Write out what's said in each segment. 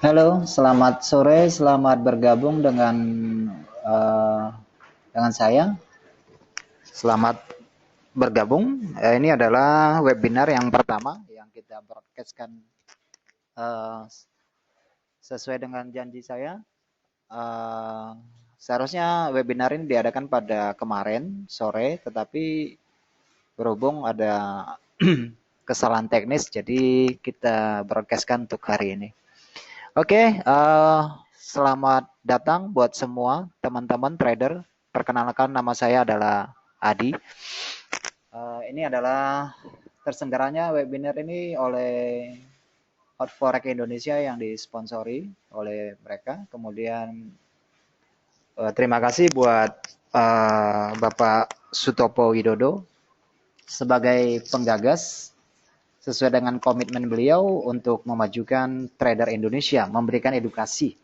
Halo, selamat sore, selamat bergabung eh, dengan saya. Selamat bergabung. Ini adalah webinar yang pertama yang kita broadcastkan eh, sesuai dengan janji saya. Eh, Seharusnya webinar ini diadakan pada kemarin sore, tetapi berhubung ada kesalahan teknis, jadi kita broadcastkan untuk hari ini. Oke, selamat datang buat semua teman-teman trader. Perkenalkan, nama saya adalah Adi. Ini adalah terselenggaranya webinar ini oleh Hot Forex Indonesia yang disponsori oleh mereka. Kemudian terima kasih buat Bapak Sutopo Widodo sebagai penggagas sesuai dengan komitmen beliau untuk memajukan trader Indonesia, memberikan edukasi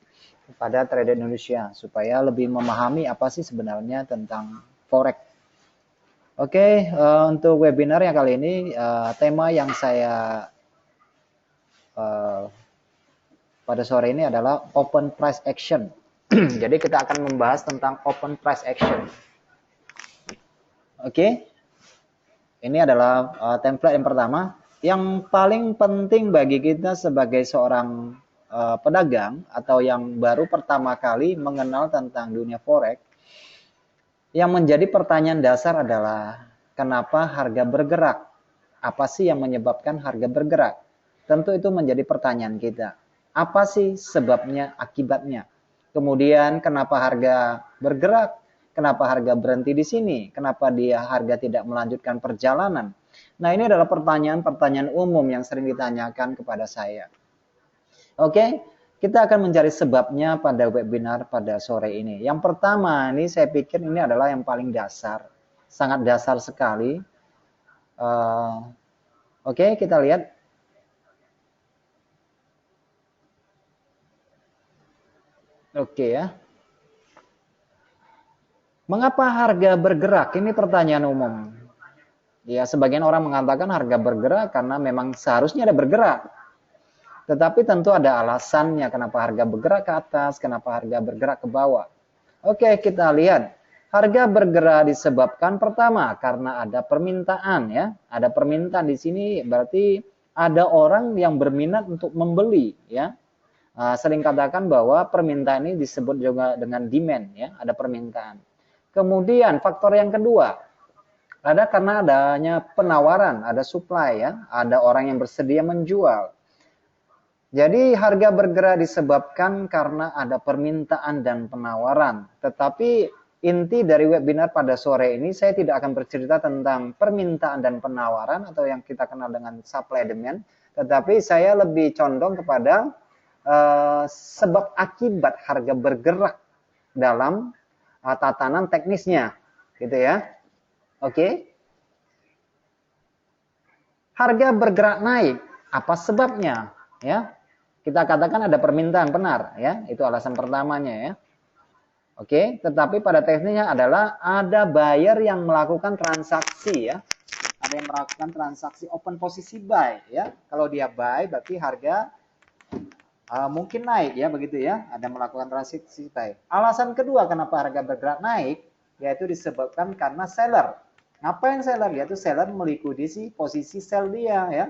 kepada trader Indonesia supaya lebih memahami apa sih sebenarnya tentang forex. Oke, untuk webinar yang kali ini tema yang saya uh, pada sore ini adalah open price action. Jadi kita akan membahas tentang open price action. Oke, ini adalah template yang pertama. Yang paling penting bagi kita sebagai seorang pedagang atau yang baru pertama kali mengenal tentang dunia forex, yang menjadi pertanyaan dasar adalah kenapa harga bergerak? Apa sih yang menyebabkan harga bergerak? Tentu itu menjadi pertanyaan kita. Apa sih sebabnya, akibatnya? Kemudian kenapa harga bergerak? Kenapa harga berhenti di sini? Kenapa harga tidak melanjutkan perjalanan? Nah, ini adalah pertanyaan-pertanyaan umum yang sering ditanyakan kepada saya. Oke, kita akan mencari sebabnya pada webinar pada sore ini. Yang pertama, ini saya pikir ini adalah yang paling dasar, sangat dasar sekali. Oke, kita lihat. Oke ya. Mengapa harga bergerak? Ini pertanyaan umum. Ya, sebagian orang mengatakan harga bergerak karena memang seharusnya ada bergerak. Tetapi tentu ada alasannya kenapa harga bergerak ke atas, kenapa harga bergerak ke bawah. Oke, kita lihat. Harga bergerak disebabkan pertama karena ada permintaan ya. Ada permintaan di sini berarti ada orang yang berminat untuk membeli ya. Sering katakan bahwa permintaan ini disebut juga dengan demand ya, ada permintaan. Kemudian faktor yang kedua, ada karena adanya penawaran, ada supply ya, ada orang yang bersedia menjual. Jadi harga bergerak disebabkan karena ada permintaan dan penawaran. Tetapi inti dari webinar pada sore ini saya tidak akan bercerita tentang permintaan dan penawaran atau yang kita kenal dengan supply demand, tetapi saya lebih condong kepada sebab akibat harga bergerak dalam tatanan teknisnya, gitu ya. Oke. Harga bergerak naik, apa sebabnya? Ya, kita katakan ada permintaan, benar ya, itu alasan pertamanya ya. Oke, tetapi pada teknisnya adalah ada buyer yang melakukan transaksi ya. Ada yang melakukan transaksi open posisi buy ya. Kalau dia buy berarti harga mungkin naik ya, begitu ya. Ada melakukan transaksi buy. Alasan kedua kenapa harga bergerak naik yaitu disebabkan karena seller. Ngapain seller? Yaitu seller melikuidasi posisi sell dia ya.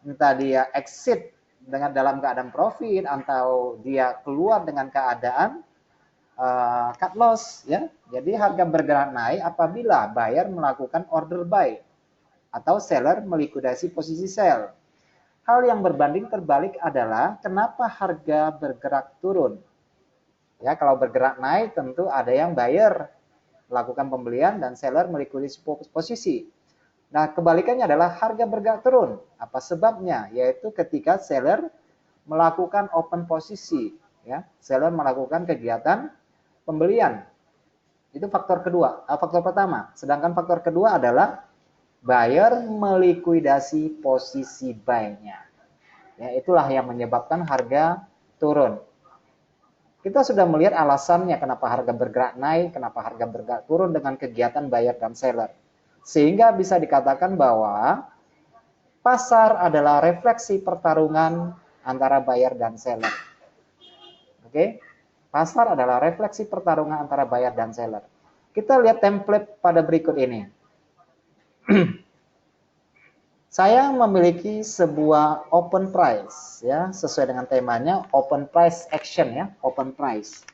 Entah dia exit dengan dalam keadaan profit atau dia keluar dengan keadaan cut loss ya. Jadi harga bergerak naik apabila buyer melakukan order buy atau seller melikuidasi posisi sell. Hal yang berbanding terbalik adalah kenapa harga bergerak turun. Ya, kalau bergerak naik tentu ada yang buyer melakukan pembelian dan seller melikuidasi posisi. Nah, kebalikannya adalah harga bergerak turun. Apa sebabnya? Yaitu ketika seller melakukan open posisi, ya. Seller melakukan kegiatan pembelian. Itu faktor kedua, faktor pertama. Sedangkan faktor kedua adalah buyer melikuidasi posisi buy-nya. Ya, itulah yang menyebabkan harga turun. Kita sudah melihat alasannya kenapa harga bergerak naik, kenapa harga bergerak turun dengan kegiatan buyer dan seller. Sehingga bisa dikatakan bahwa pasar adalah refleksi pertarungan antara buyer dan seller. Oke, pasar adalah refleksi pertarungan antara buyer dan seller. Kita lihat template pada berikut ini. Saya memiliki sebuah open price, ya, sesuai dengan temanya open price action, ya, open price.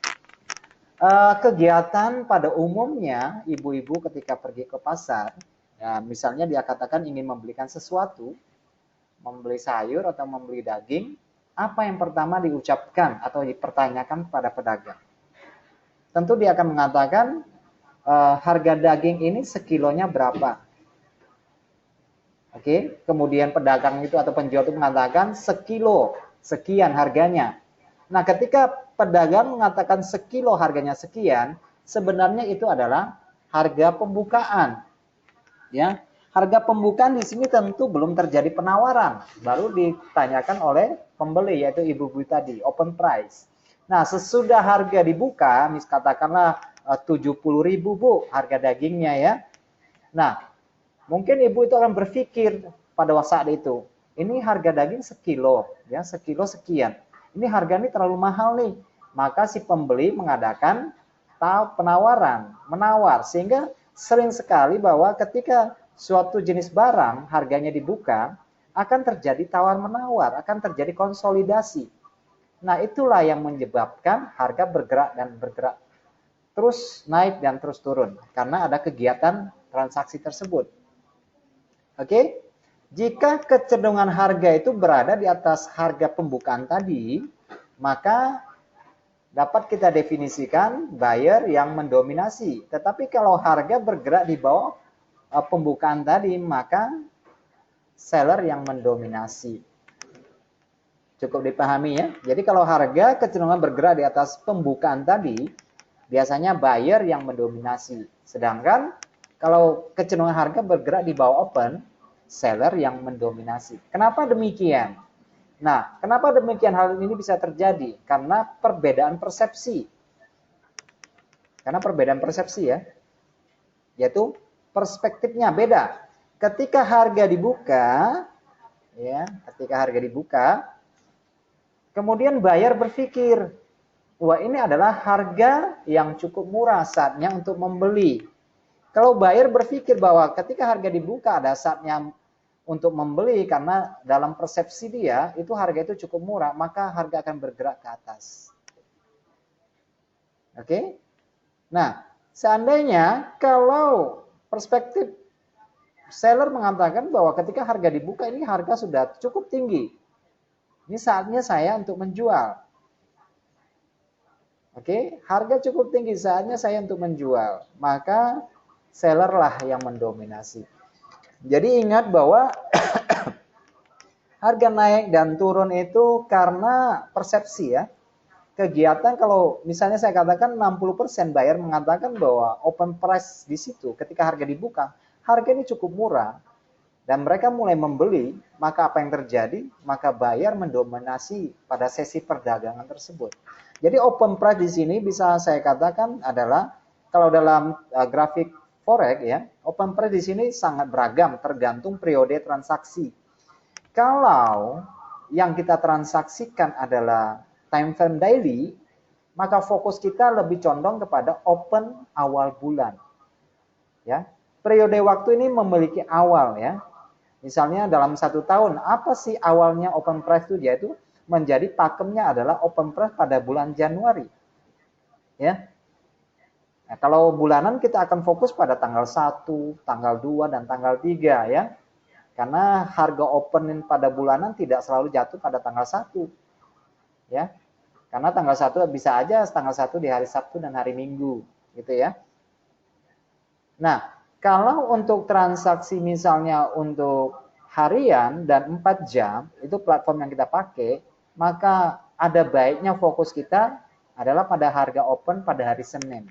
Kegiatan pada umumnya ibu-ibu ketika pergi ke pasar, ya, misalnya dia katakan ingin membelikan sesuatu, membeli sayur atau membeli daging, apa yang pertama diucapkan atau dipertanyakan pada pedagang? Tentu dia akan mengatakan harga daging ini sekilonya berapa. Oke, kemudian pedagang itu atau penjual itu mengatakan sekilo, sekian harganya. Nah, ketika pedagang mengatakan sekilo harganya sekian, sebenarnya itu adalah harga pembukaan. Ya, harga pembukaan di sini tentu belum terjadi penawaran, baru ditanyakan oleh pembeli yaitu ibu-ibu tadi, open price. Nah, sesudah harga dibuka, katakanlah 70.000 Bu harga dagingnya ya. Nah, mungkin ibu itu akan berpikir pada saat itu, ini harga daging sekilo, ya sekilo sekian. Ini harga ini terlalu mahal nih. Maka si pembeli mengadakan penawaran, menawar, sehingga sering sekali bahwa ketika suatu jenis barang harganya dibuka, akan terjadi tawar-menawar, akan terjadi konsolidasi. Nah, itulah yang menyebabkan harga bergerak dan bergerak. Terus naik dan terus turun, karena ada kegiatan transaksi tersebut. Oke? Jika kecenderungan harga itu berada di atas harga pembukaan tadi, maka dapat kita definisikan buyer yang mendominasi. Tetapi kalau harga bergerak di bawah pembukaan tadi, maka seller yang mendominasi. Cukup dipahami ya. Jadi kalau harga kecenderungan bergerak di atas pembukaan tadi, biasanya buyer yang mendominasi. Sedangkan kalau kecenderungan harga bergerak di bawah open, seller yang mendominasi. Kenapa demikian? Nah, kenapa demikian hal ini bisa terjadi? Karena perbedaan persepsi. Karena perbedaan persepsi ya. Yaitu perspektifnya beda. Ketika harga dibuka, ya, ketika harga dibuka, kemudian buyer berpikir, wah ini adalah harga yang cukup murah, saatnya untuk membeli. Kalau buyer berpikir bahwa ketika harga dibuka ada saatnya untuk membeli karena dalam persepsi dia itu harga itu cukup murah, maka harga akan bergerak ke atas. Oke? Nah, seandainya kalau perspektif seller mengatakan bahwa ketika harga dibuka ini harga sudah cukup tinggi. Ini saatnya saya untuk menjual. Oke, harga cukup tinggi, saatnya saya untuk menjual. Maka seller lah yang mendominasi. Jadi ingat bahwa harga naik dan turun itu karena persepsi ya. Kegiatan kalau misalnya saya katakan 60% buyer mengatakan bahwa open price di situ ketika harga dibuka, harga ini cukup murah dan mereka mulai membeli, maka apa yang terjadi? Maka buyer mendominasi pada sesi perdagangan tersebut. Jadi open price di sini bisa saya katakan adalah kalau dalam grafik forex ya, open price di sini sangat beragam tergantung periode transaksi. Kalau yang kita transaksikan adalah time frame daily, maka fokus kita lebih condong kepada open awal bulan. Ya, periode waktu ini memiliki awal ya. Misalnya dalam 1 tahun, apa sih awalnya open price itu? Yaitu menjadi pakemnya adalah open price pada bulan Januari. Ya. Nah, kalau bulanan kita akan fokus pada tanggal 1, tanggal 2, dan tanggal 3 ya. Karena harga open pada bulanan tidak selalu jatuh pada tanggal 1. Ya. Karena tanggal 1 bisa aja tanggal 1 di hari Sabtu dan hari Minggu gitu ya. Nah, kalau untuk transaksi misalnya untuk harian dan 4 jam, itu platform yang kita pakai, maka ada baiknya fokus kita adalah pada harga open pada hari Senin.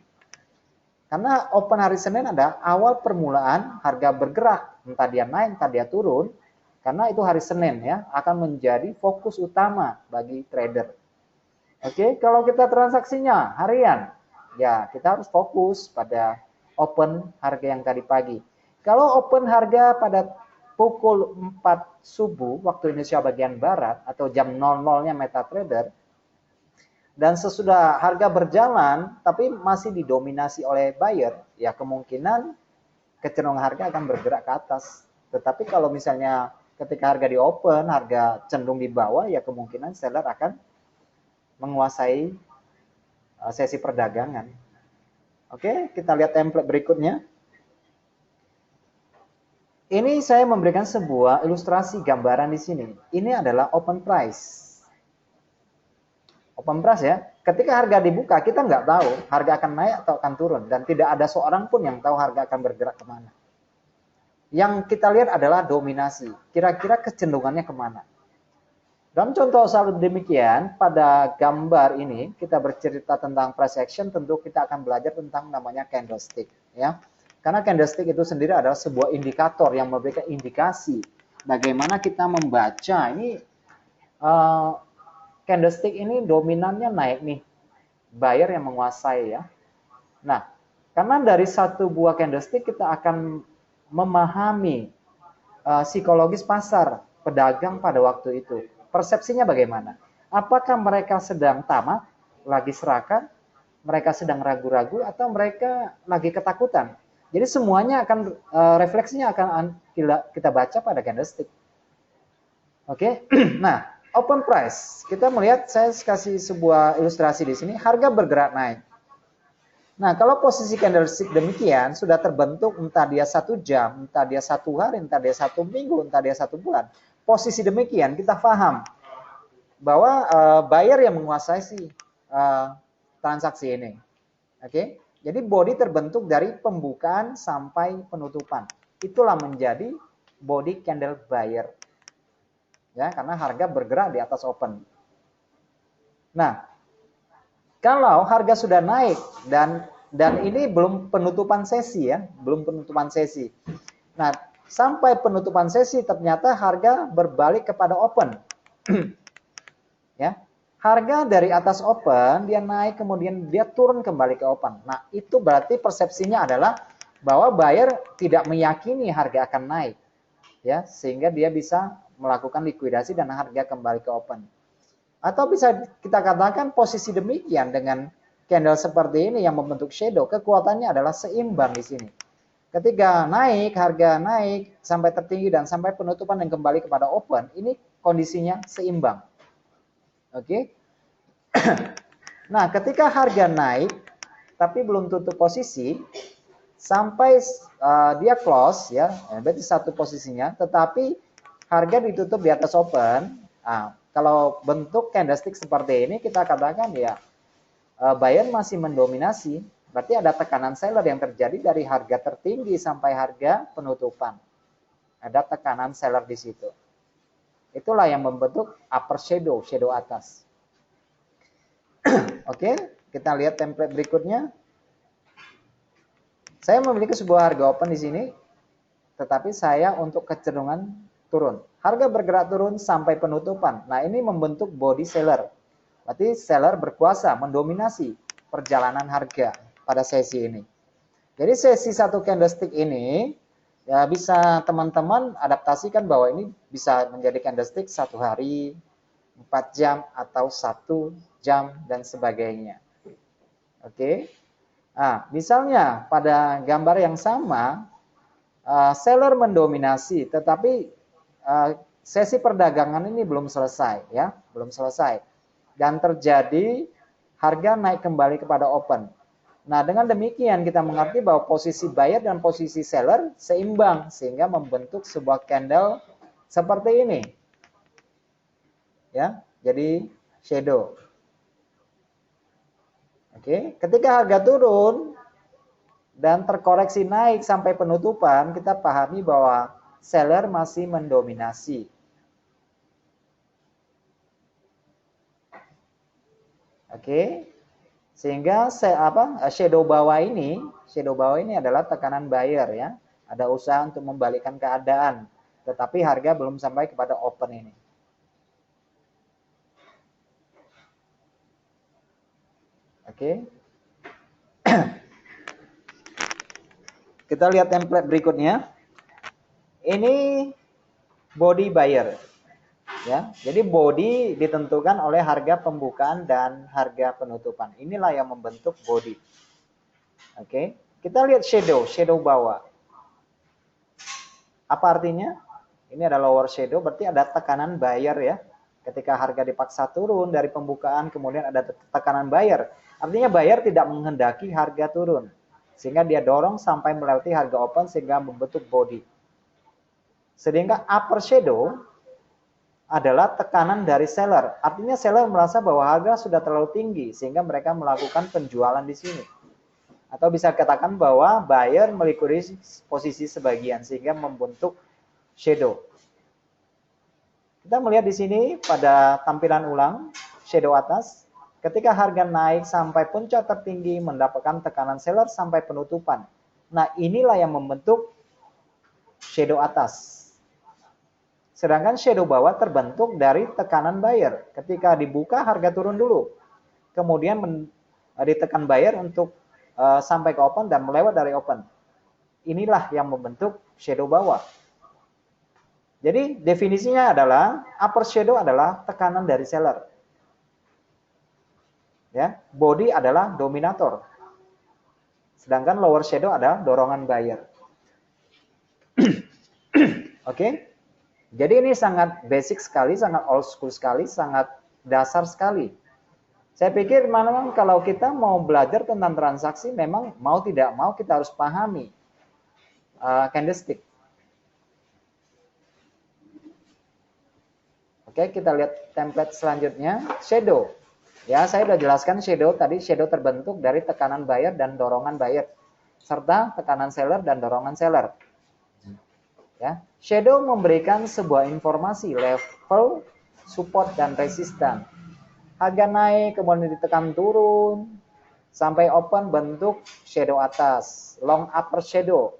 Karena open hari Senin ada awal permulaan harga bergerak, entah dia naik, entah dia turun, karena itu hari Senin ya, akan menjadi fokus utama bagi trader. Oke, kalau kita transaksinya harian, ya kita harus fokus pada open harga yang tadi pagi. Kalau open harga pada pukul 4 subuh waktu Indonesia bagian barat atau jam 00-nya MetaTrader, dan sesudah harga berjalan tapi masih didominasi oleh buyer, ya kemungkinan kecenderungan harga akan bergerak ke atas. Tetapi kalau misalnya ketika harga di open, harga cenderung di bawah, ya kemungkinan seller akan menguasai sesi perdagangan. Oke, kita lihat template berikutnya. Ini saya memberikan sebuah ilustrasi gambaran di sini. Ini adalah open price. Open price ya. Ketika harga dibuka, kita nggak tahu harga akan naik atau akan turun. Dan tidak ada seorang pun yang tahu harga akan bergerak kemana. Yang kita lihat adalah dominasi. Kira-kira kecenderungannya kemana. Dalam contoh saat demikian, pada gambar ini kita bercerita tentang price action, tentu kita akan belajar tentang namanya candlestick. Ya. Karena candlestick itu sendiri adalah sebuah indikator yang memberikan indikasi bagaimana kita membaca ini candlestick ini dominannya naik nih, buyer yang menguasai ya. Nah, karena dari satu buah candlestick kita akan memahami psikologis pasar pedagang pada waktu itu. Persepsinya bagaimana? Apakah mereka sedang tamak, lagi serakah, mereka sedang ragu-ragu, atau mereka lagi ketakutan? Jadi semuanya akan refleksinya akan kita baca pada candlestick. Oke, nah open price kita melihat, saya kasih sebuah ilustrasi di sini, harga bergerak naik. Nah kalau posisi candlestick demikian sudah terbentuk, entah dia 1 jam, entah dia 1 hari, entah dia 1 minggu, entah dia 1 bulan. Posisi demikian kita paham bahwa buyer yang menguasai transaksi ini. Oke. Jadi body terbentuk dari pembukaan sampai penutupan. Itulah menjadi body candle buyer. Ya, karena harga bergerak di atas open. Nah, kalau harga sudah naik dan ini belum penutupan sesi ya, belum penutupan sesi. Nah, sampai penutupan sesi ternyata harga berbalik kepada open. Ya. Harga dari atas open, dia naik, kemudian dia turun kembali ke open. Nah, itu berarti persepsinya adalah bahwa buyer tidak meyakini harga akan naik. Ya, sehingga dia bisa melakukan likuidasi dan harga kembali ke open. Atau bisa kita katakan posisi demikian dengan candle seperti ini yang membentuk shadow, kekuatannya adalah seimbang di sini. Ketika naik, harga naik sampai tertinggi dan sampai penutupan yang kembali kepada open, ini kondisinya seimbang. Oke. Nah, ketika harga naik tapi belum tutup posisi sampai dia close ya, berarti satu posisinya, tetapi harga ditutup di atas open. Nah, kalau bentuk candlestick seperti ini kita katakan ya buyer masih mendominasi, berarti ada tekanan seller yang terjadi dari harga tertinggi sampai harga penutupan. Ada tekanan seller di situ. Itulah yang membentuk upper shadow, shadow atas. Oke, kita lihat template berikutnya. Saya memiliki sebuah harga open di sini, tetapi saya untuk kecenderungan turun. Harga bergerak turun sampai penutupan. Nah, ini membentuk body seller. Berarti seller berkuasa, mendominasi perjalanan harga pada sesi ini. Jadi sesi satu candlestick ini, ya bisa teman-teman adaptasikan bahwa ini bisa menjadi candlestick 1 hari, 4 jam, atau 1 jam, dan sebagainya. Oke. Nah, misalnya pada gambar yang sama, seller mendominasi, tetapi sesi perdagangan ini belum selesai, ya, belum selesai, dan terjadi harga naik kembali kepada open. Nah, dengan demikian kita mengerti bahwa posisi buyer dan posisi seller seimbang sehingga membentuk sebuah candle seperti ini, ya, jadi shadow. Oke, ketika harga turun dan terkoreksi naik sampai penutupan, kita pahami bahwa seller masih mendominasi. Oke, sehingga shadow bawah ini adalah tekanan buyer ya. Ada usaha untuk membalikkan keadaan, tetapi harga belum sampai kepada open ini. Oke. Kita lihat template berikutnya. Ini body buyer. Ya, jadi body ditentukan oleh harga pembukaan dan harga penutupan. Inilah yang membentuk body. Oke, kita lihat shadow bawah. Apa artinya? Ini ada lower shadow, berarti ada tekanan buyer ya. Ketika harga dipaksa turun dari pembukaan, kemudian ada tekanan buyer. Artinya buyer tidak menghendaki harga turun. Sehingga dia dorong sampai melewati harga open sehingga membentuk body. Sedangkan upper shadow adalah tekanan dari seller. Artinya seller merasa bahwa harga sudah terlalu tinggi sehingga mereka melakukan penjualan di sini. Atau bisa katakan bahwa buyer meliquidasi posisi sebagian sehingga membentuk shadow. Kita melihat di sini pada tampilan ulang shadow atas, ketika harga naik sampai puncak tertinggi mendapatkan tekanan seller sampai penutupan. Nah, inilah yang membentuk shadow atas. Sedangkan shadow bawah terbentuk dari tekanan buyer. Ketika dibuka harga turun dulu. Kemudian ditekan buyer untuk sampai ke open dan melewat dari open. Inilah yang membentuk shadow bawah. Jadi definisinya adalah upper shadow adalah tekanan dari seller. Ya, body adalah dominator. Sedangkan lower shadow adalah dorongan buyer. Oke. Jadi ini sangat basic sekali, sangat old school sekali, sangat dasar sekali. Saya pikir memang kalau kita mau belajar tentang transaksi, memang mau tidak mau kita harus pahami candlestick. Oke, kita lihat template selanjutnya, shadow. Ya, saya sudah jelaskan shadow tadi. Shadow terbentuk dari tekanan buyer dan dorongan buyer, serta tekanan seller dan dorongan seller. Ya, shadow memberikan sebuah informasi level support dan resisten. Harga naik kemudian ditekan turun sampai open bentuk shadow atas, long upper shadow.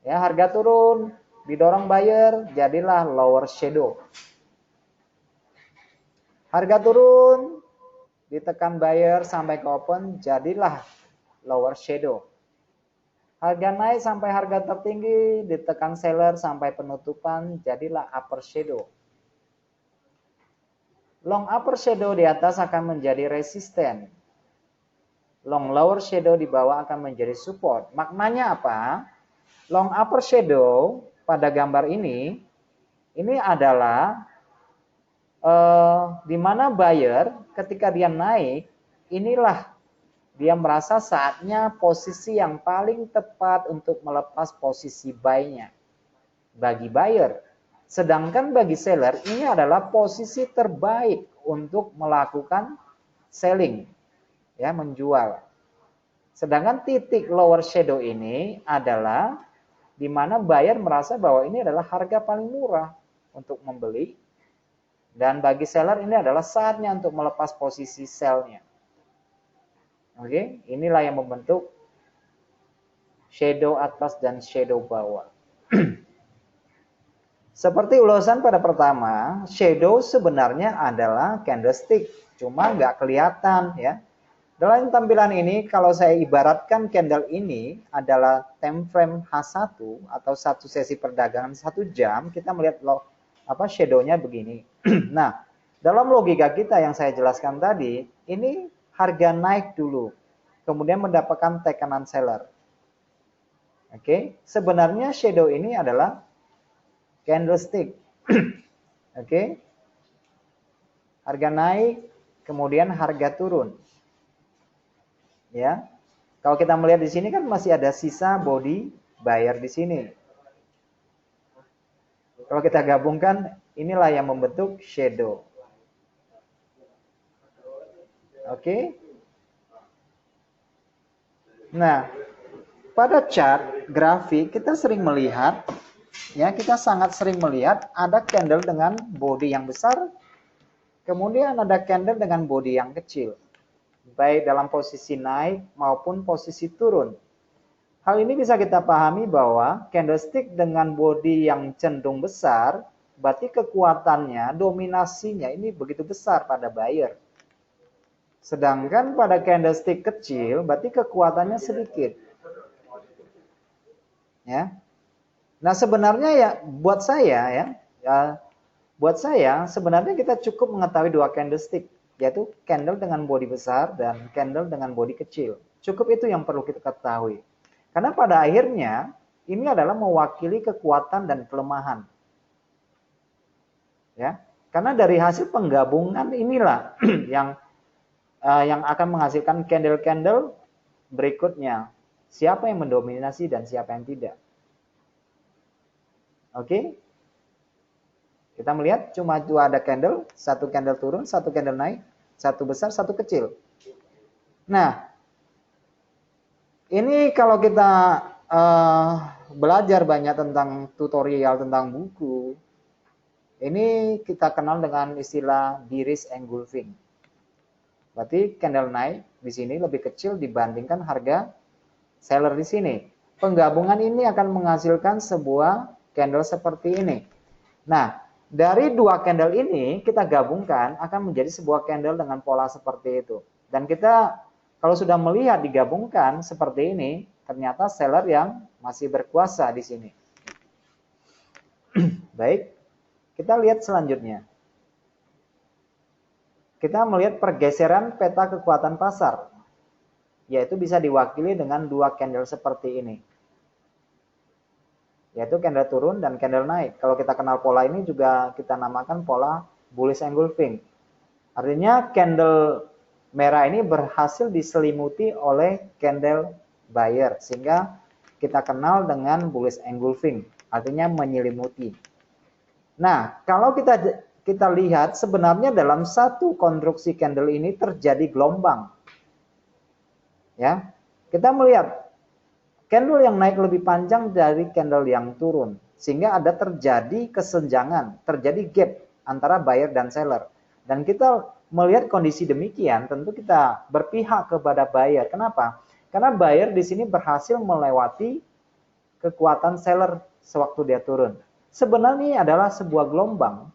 Ya, harga turun didorong buyer jadilah lower shadow. Harga turun ditekan buyer sampai ke open jadilah lower shadow. Harga naik sampai harga tertinggi, ditekan seller sampai penutupan, jadilah upper shadow. Long upper shadow di atas akan menjadi resisten. Long lower shadow di bawah akan menjadi support. Maknanya apa? Long upper shadow pada gambar ini adalah di mana buyer ketika dia naik, inilah dia merasa saatnya posisi yang paling tepat untuk melepas posisi buy-nya bagi buyer. Sedangkan bagi seller ini adalah posisi terbaik untuk melakukan selling, ya, menjual. Sedangkan titik lower shadow ini adalah di mana buyer merasa bahwa ini adalah harga paling murah untuk membeli, dan bagi seller ini adalah saatnya untuk melepas posisi sell-nya. Oke, inilah yang membentuk shadow atas dan shadow bawah. Seperti ulasan pada pertama, shadow sebenarnya adalah candlestick, cuma nggak kelihatan ya. Dalam tampilan ini, kalau saya ibaratkan candle ini adalah time frame H1 atau satu sesi perdagangan 1 jam, kita melihat shadow-nya begini. Nah, dalam logika kita yang saya jelaskan tadi, ini harga naik dulu, kemudian mendapatkan tekanan seller. Oke, sebenarnya shadow ini adalah candlestick. Oke, harga naik, kemudian harga turun. Ya, kalau kita melihat di sini kan masih ada sisa body buyer di sini. Kalau kita gabungkan, inilah yang membentuk shadow. Oke. Nah, pada chart grafik kita sering melihat, ya, kita sangat sering melihat ada candle dengan body yang besar, kemudian ada candle dengan body yang kecil, baik dalam posisi naik maupun posisi turun. Hal ini bisa kita pahami bahwa candlestick dengan body yang cenderung besar, berarti kekuatannya, dominasinya ini begitu besar pada buyer. Sedangkan pada candlestick kecil, berarti kekuatannya sedikit. Ya. Nah, sebenarnya ya buat saya ya buat saya sebenarnya kita cukup mengetahui dua candlestick, yaitu candle dengan body besar dan candle dengan body kecil. Cukup itu yang perlu kita ketahui. Karena pada akhirnya ini adalah mewakili kekuatan dan kelemahan. Ya, karena dari hasil penggabungan inilah yang akan menghasilkan candle-candle berikutnya. Siapa yang mendominasi dan siapa yang tidak. Oke. Kita melihat cuma dua ada candle, satu candle turun, satu candle naik, satu besar, satu kecil. Nah, ini kalau kita belajar banyak tentang tutorial tentang buku, ini kita kenal dengan istilah bearish engulfing. Berarti candle naik di sini lebih kecil dibandingkan harga seller di sini. Penggabungan ini akan menghasilkan sebuah candle seperti ini. Nah, dari dua candle ini kita gabungkan akan menjadi sebuah candle dengan pola seperti itu. Dan kita kalau sudah melihat digabungkan seperti ini, ternyata seller yang masih berkuasa di sini. Baik, kita lihat selanjutnya. Kita melihat pergeseran peta kekuatan pasar, yaitu bisa diwakili dengan dua candle seperti ini. Yaitu candle turun dan candle naik. Kalau kita kenal pola ini juga kita namakan pola bullish engulfing. Artinya candle merah ini berhasil diselimuti oleh candle buyer, sehingga kita kenal dengan bullish engulfing, artinya menyelimuti. Nah, kalau kita lihat sebenarnya dalam satu konstruksi candle ini terjadi gelombang. Ya, kita melihat candle yang naik lebih panjang dari candle yang turun, sehingga ada terjadi kesenjangan, terjadi gap antara buyer dan seller. Dan kita melihat kondisi demikian, tentu kita berpihak kepada buyer. Kenapa? Karena buyer di sini berhasil melewati kekuatan seller sewaktu dia turun. Sebenarnya ini adalah sebuah gelombang.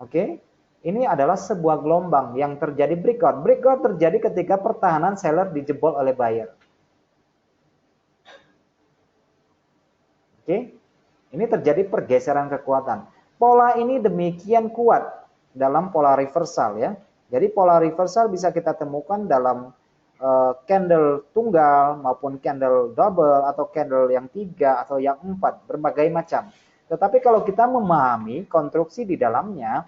Oke, ini adalah sebuah gelombang yang terjadi breakout. Breakout terjadi ketika pertahanan seller dijebol oleh buyer. Oke, ini terjadi pergeseran kekuatan. Pola ini demikian kuat dalam pola reversal ya. Jadi pola reversal bisa kita temukan dalam candle tunggal maupun candle double atau candle yang 3 atau yang 4, berbagai macam. Tetapi kalau kita memahami konstruksi di dalamnya,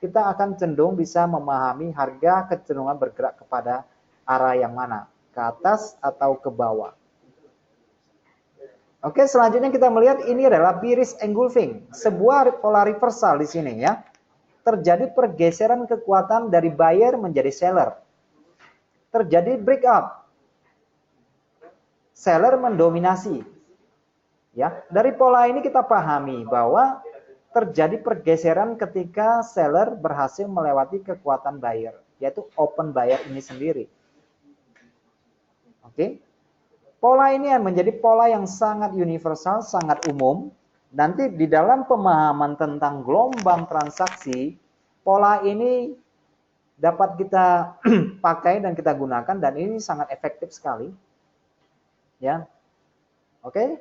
kita akan cenderung bisa memahami harga kecenderungan bergerak kepada arah yang mana, ke atas atau ke bawah. Oke, selanjutnya kita melihat ini adalah bearish engulfing, sebuah pola reversal di sini ya. Terjadi pergeseran kekuatan dari buyer menjadi seller. Terjadi breakout. Seller mendominasi. Ya, dari pola ini kita pahami bahwa terjadi pergeseran ketika seller berhasil melewati kekuatan buyer, yaitu open buyer ini sendiri. Oke. Pola ini menjadi pola yang sangat universal, sangat umum. Nanti di dalam pemahaman tentang gelombang transaksi, pola ini dapat kita pakai dan kita gunakan, dan ini sangat efektif sekali. Ya. Oke.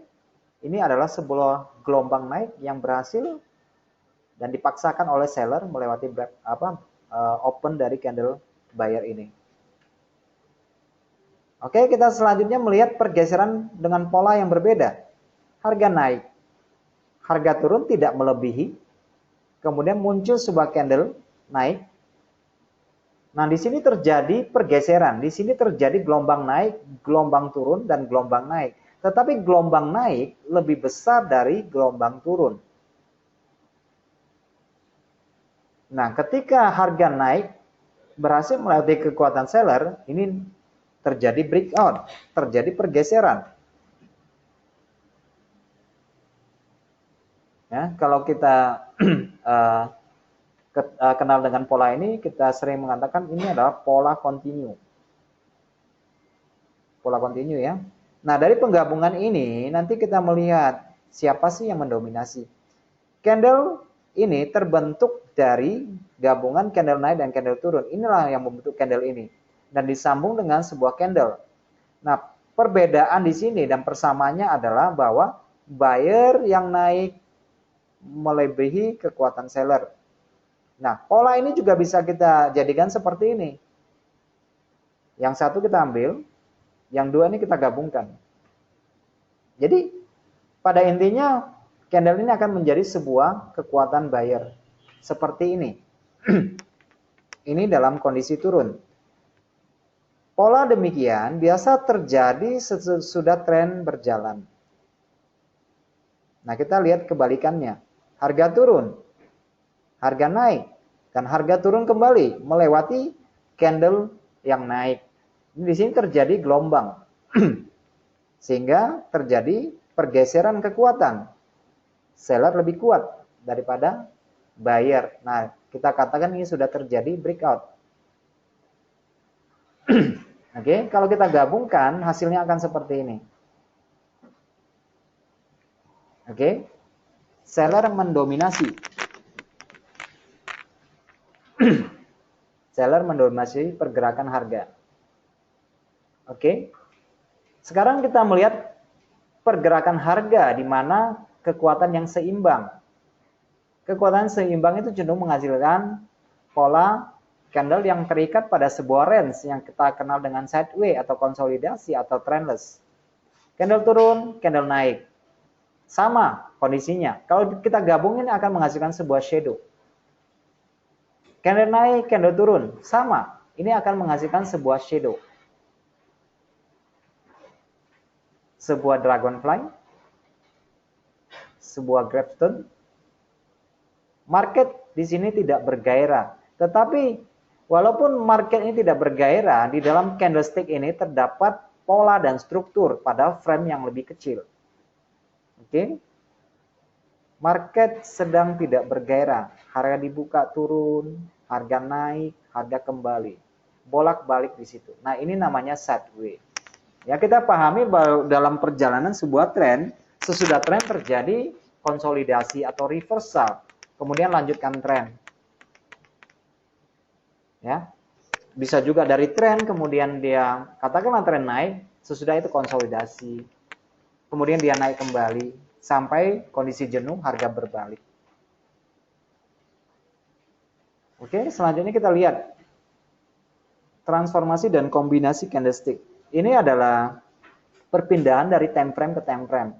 Ini adalah sebuah gelombang naik yang berhasil dan dipaksakan oleh seller melewati open dari candle buyer ini. Oke, kita selanjutnya melihat pergeseran dengan pola yang berbeda. Harga naik, harga turun tidak melebihi, kemudian muncul sebuah candle naik. Nah, di sini terjadi pergeseran, di sini terjadi gelombang naik, gelombang turun, dan gelombang naik. Tetapi gelombang naik lebih besar dari gelombang turun. Nah, ketika harga naik berhasil melewati kekuatan seller, ini terjadi breakout, terjadi pergeseran. Ya, kalau kita kenal dengan pola ini, kita sering mengatakan ini adalah pola kontinu. Pola kontinu ya. Nah, dari penggabungan ini nanti kita melihat siapa sih yang mendominasi. Candle ini terbentuk dari gabungan candle naik dan candle turun. Inilah yang membentuk candle ini. Dan disambung dengan sebuah candle. Nah, perbedaan di sini dan persamaannya adalah bahwa buyer yang naik melebihi kekuatan seller. Nah, pola ini juga bisa kita jadikan seperti ini. Yang satu kita ambil, yang dua ini kita gabungkan. Jadi, pada intinya, candle ini akan menjadi sebuah kekuatan buyer. Seperti ini. Ini dalam kondisi turun. Pola demikian biasa terjadi sesudah tren berjalan. Nah, kita lihat kebalikannya. Harga turun, harga naik, dan harga turun kembali melewati candle yang naik. Di sini terjadi gelombang. Sehingga terjadi pergeseran kekuatan. Seller lebih kuat daripada buyer. Nah, kita katakan ini sudah terjadi breakout. Oke, kalau kita gabungkan hasilnya akan seperti ini. Oke. Seller mendominasi. Seller mendominasi pergerakan harga. Oke. Sekarang kita melihat pergerakan harga di mana kekuatan yang seimbang. Kekuatan seimbang itu cenderung menghasilkan pola candle yang terikat pada sebuah range yang kita kenal dengan sideways atau konsolidasi atau trendless. Candle turun, candle naik. Sama kondisinya. Kalau kita gabungin akan menghasilkan sebuah shadow. Candle naik, candle turun. Sama. Ini akan menghasilkan sebuah shadow. Sebuah dragonfly. Sebuah gravestone. Market di sini tidak bergairah. Tetapi walaupun market ini tidak bergairah, di dalam candlestick ini terdapat pola dan struktur pada frame yang lebih kecil. Oke. Market sedang tidak bergairah. Harga dibuka turun, harga naik, harga kembali. Bolak-balik di situ. Nah, ini namanya sideways. Ya, kita pahami bahwa dalam perjalanan sebuah tren, sesudah tren terjadi konsolidasi atau reversal, kemudian lanjutkan tren. Ya. Bisa juga dari tren kemudian dia katakanlah tren naik, sesudah itu konsolidasi. Kemudian dia naik kembali sampai kondisi jenuh, harga berbalik. Oke, selanjutnya kita lihat transformasi dan kombinasi candlestick. Ini adalah perpindahan dari time frame ke time frame.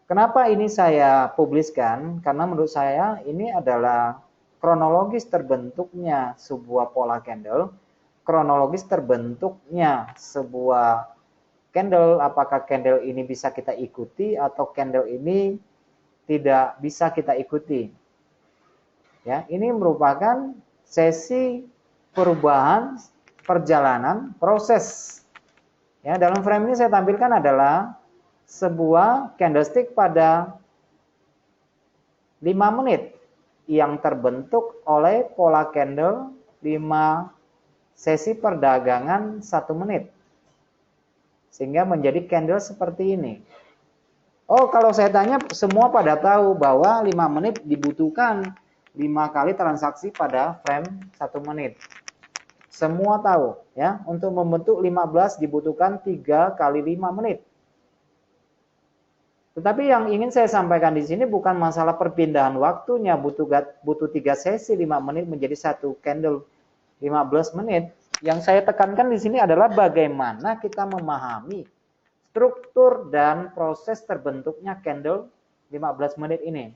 Kenapa ini saya publiskan? Karena menurut saya ini adalah kronologis terbentuknya sebuah pola candle, kronologis terbentuknya sebuah candle, apakah candle ini bisa kita ikuti atau candle ini tidak bisa kita ikuti. Ya, ini merupakan sesi perubahan perjalanan proses. Ya, dalam frame ini saya tampilkan adalah sebuah candlestick pada 5 menit yang terbentuk oleh pola candle 5 sesi perdagangan 1 menit. Sehingga menjadi candle seperti ini. Oh, kalau saya tanya, semua pada tahu bahwa 5 menit dibutuhkan 5 kali transaksi pada frame 1 menit. Semua tahu, ya. Untuk membentuk 15 dibutuhkan 3 kali 5 menit. Tetapi yang ingin saya sampaikan di sini bukan masalah perpindahan waktunya, butuh 3 sesi 5 menit menjadi 1 candle 15 menit. Yang saya tekankan di sini adalah bagaimana kita memahami struktur dan proses terbentuknya candle 15 menit ini.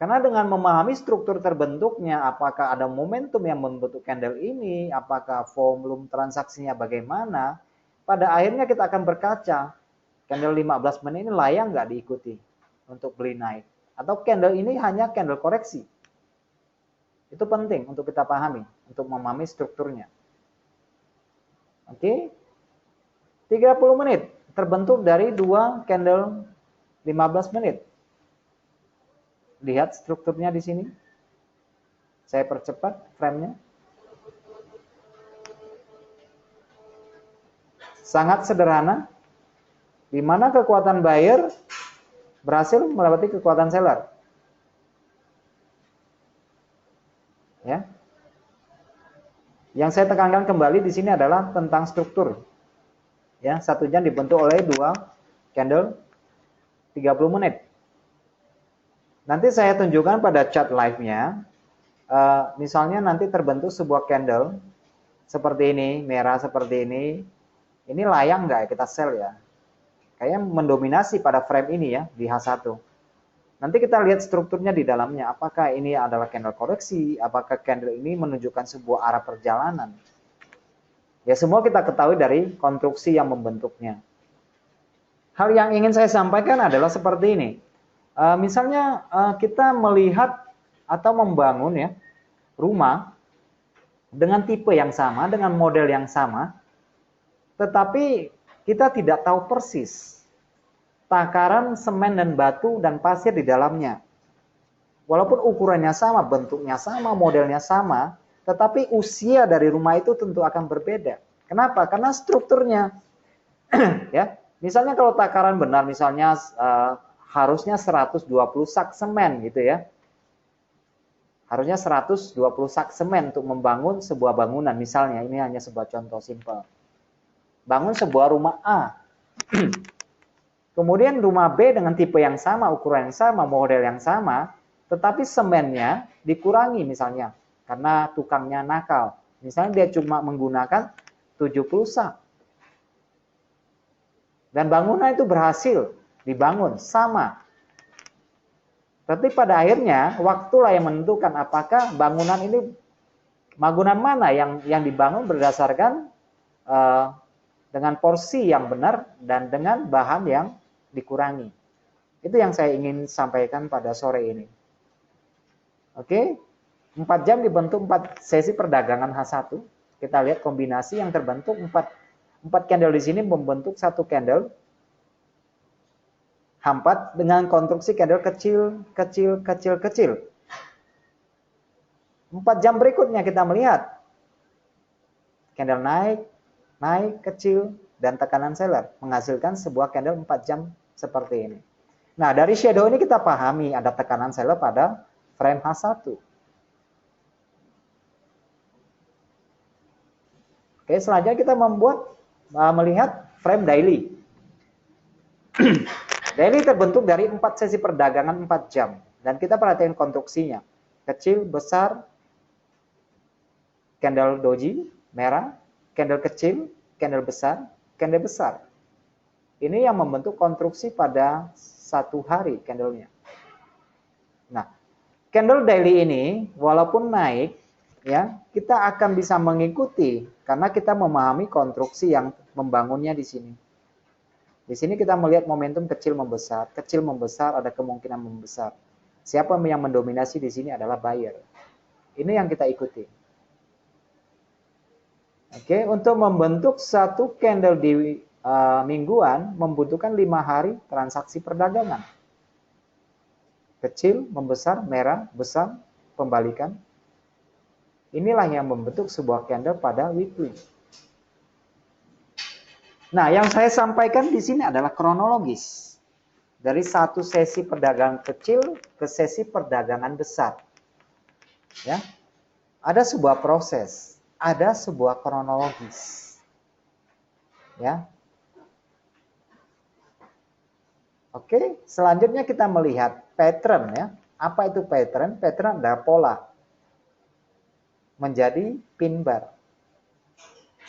Karena dengan memahami struktur terbentuknya, apakah ada momentum yang membentuk candle ini, apakah volume transaksinya bagaimana, pada akhirnya kita akan berkaca, candle 15 menit ini layak nggak diikuti untuk beli naik. Atau candle ini hanya candle koreksi. Itu penting untuk kita pahami, untuk memahami strukturnya. Oke. 30 menit terbentuk dari 2 candle 15 menit. Lihat strukturnya di sini. Saya percepat frame-nya. Sangat sederhana. Di mana kekuatan buyer berhasil melewati kekuatan seller. Ya. Yang saya tekankan kembali di sini adalah tentang struktur. Ya, satu jam dibentuk oleh 2 candle 30 menit. Nanti saya tunjukkan pada chart live-nya. Misalnya nanti terbentuk sebuah candle seperti ini, merah seperti ini. Ini layak nggak kita sell ya? Kayaknya mendominasi pada frame ini ya, di H1. Nanti kita lihat strukturnya di dalamnya. Apakah ini adalah candle koreksi? Apakah candle ini menunjukkan sebuah arah perjalanan? Ya semua kita ketahui dari konstruksi yang membentuknya. Hal yang ingin saya sampaikan adalah seperti ini. Misalnya kita melihat atau membangun ya rumah dengan tipe yang sama, dengan model yang sama, tetapi kita tidak tahu persis takaran semen dan batu dan pasir di dalamnya. Walaupun ukurannya sama, bentuknya sama, modelnya sama, tetapi usia dari rumah itu tentu akan berbeda. Kenapa? Karena strukturnya. Ya, misalnya kalau takaran benar, misalnya harusnya 120 sak semen gitu ya. Harusnya 120 sak semen untuk membangun sebuah bangunan. Misalnya, ini hanya sebuah contoh simpel. Bangun sebuah rumah A. Kemudian rumah B dengan tipe yang sama, ukuran yang sama, model yang sama, tetapi semennya dikurangi misalnya. Karena tukangnya nakal. Misalnya dia cuma menggunakan 70 sak. Dan bangunan itu berhasil dibangun sama. Tapi pada akhirnya waktulah yang menentukan apakah bangunan mana yang dibangun berdasarkan dengan porsi yang benar dan dengan bahan yang dikurangi. Itu yang saya ingin sampaikan pada sore ini. Oke, 4 jam dibentuk 4 sesi perdagangan H1. Kita lihat kombinasi yang terbentuk 4 candle di sini membentuk satu candle H4 dengan konstruksi candle kecil. 4 jam berikutnya kita melihat candle naik kecil dan tekanan seller menghasilkan sebuah candle 4 jam seperti ini. Nah, dari shadow ini kita pahami ada tekanan seller pada frame H1. Oke, selanjutnya kita melihat frame daily. Daily terbentuk dari 4 sesi perdagangan 4 jam. Dan kita perhatikan konstruksinya. Kecil, besar, candle doji, merah, candle kecil, candle besar, candle besar. Ini yang membentuk konstruksi pada satu hari candlenya. Nah, candle daily ini walaupun naik, ya kita akan bisa mengikuti karena kita memahami konstruksi yang membangunnya di sini. Di sini kita melihat momentum kecil membesar ada kemungkinan membesar. Siapa yang mendominasi di sini adalah buyer. Ini yang kita ikuti. Oke, untuk membentuk satu candle di mingguan membutuhkan 5 hari transaksi perdagangan. Kecil, membesar, merah, besar, pembalikan. Inilah yang membentuk sebuah candle pada weekly. Nah, yang saya sampaikan di sini adalah kronologis. Dari satu sesi perdagangan kecil ke sesi perdagangan besar. Ya. Ada sebuah proses, ada sebuah kronologis. Ya. Oke, selanjutnya kita melihat pattern ya. Apa itu pattern? Pattern adalah pola. Menjadi pin bar.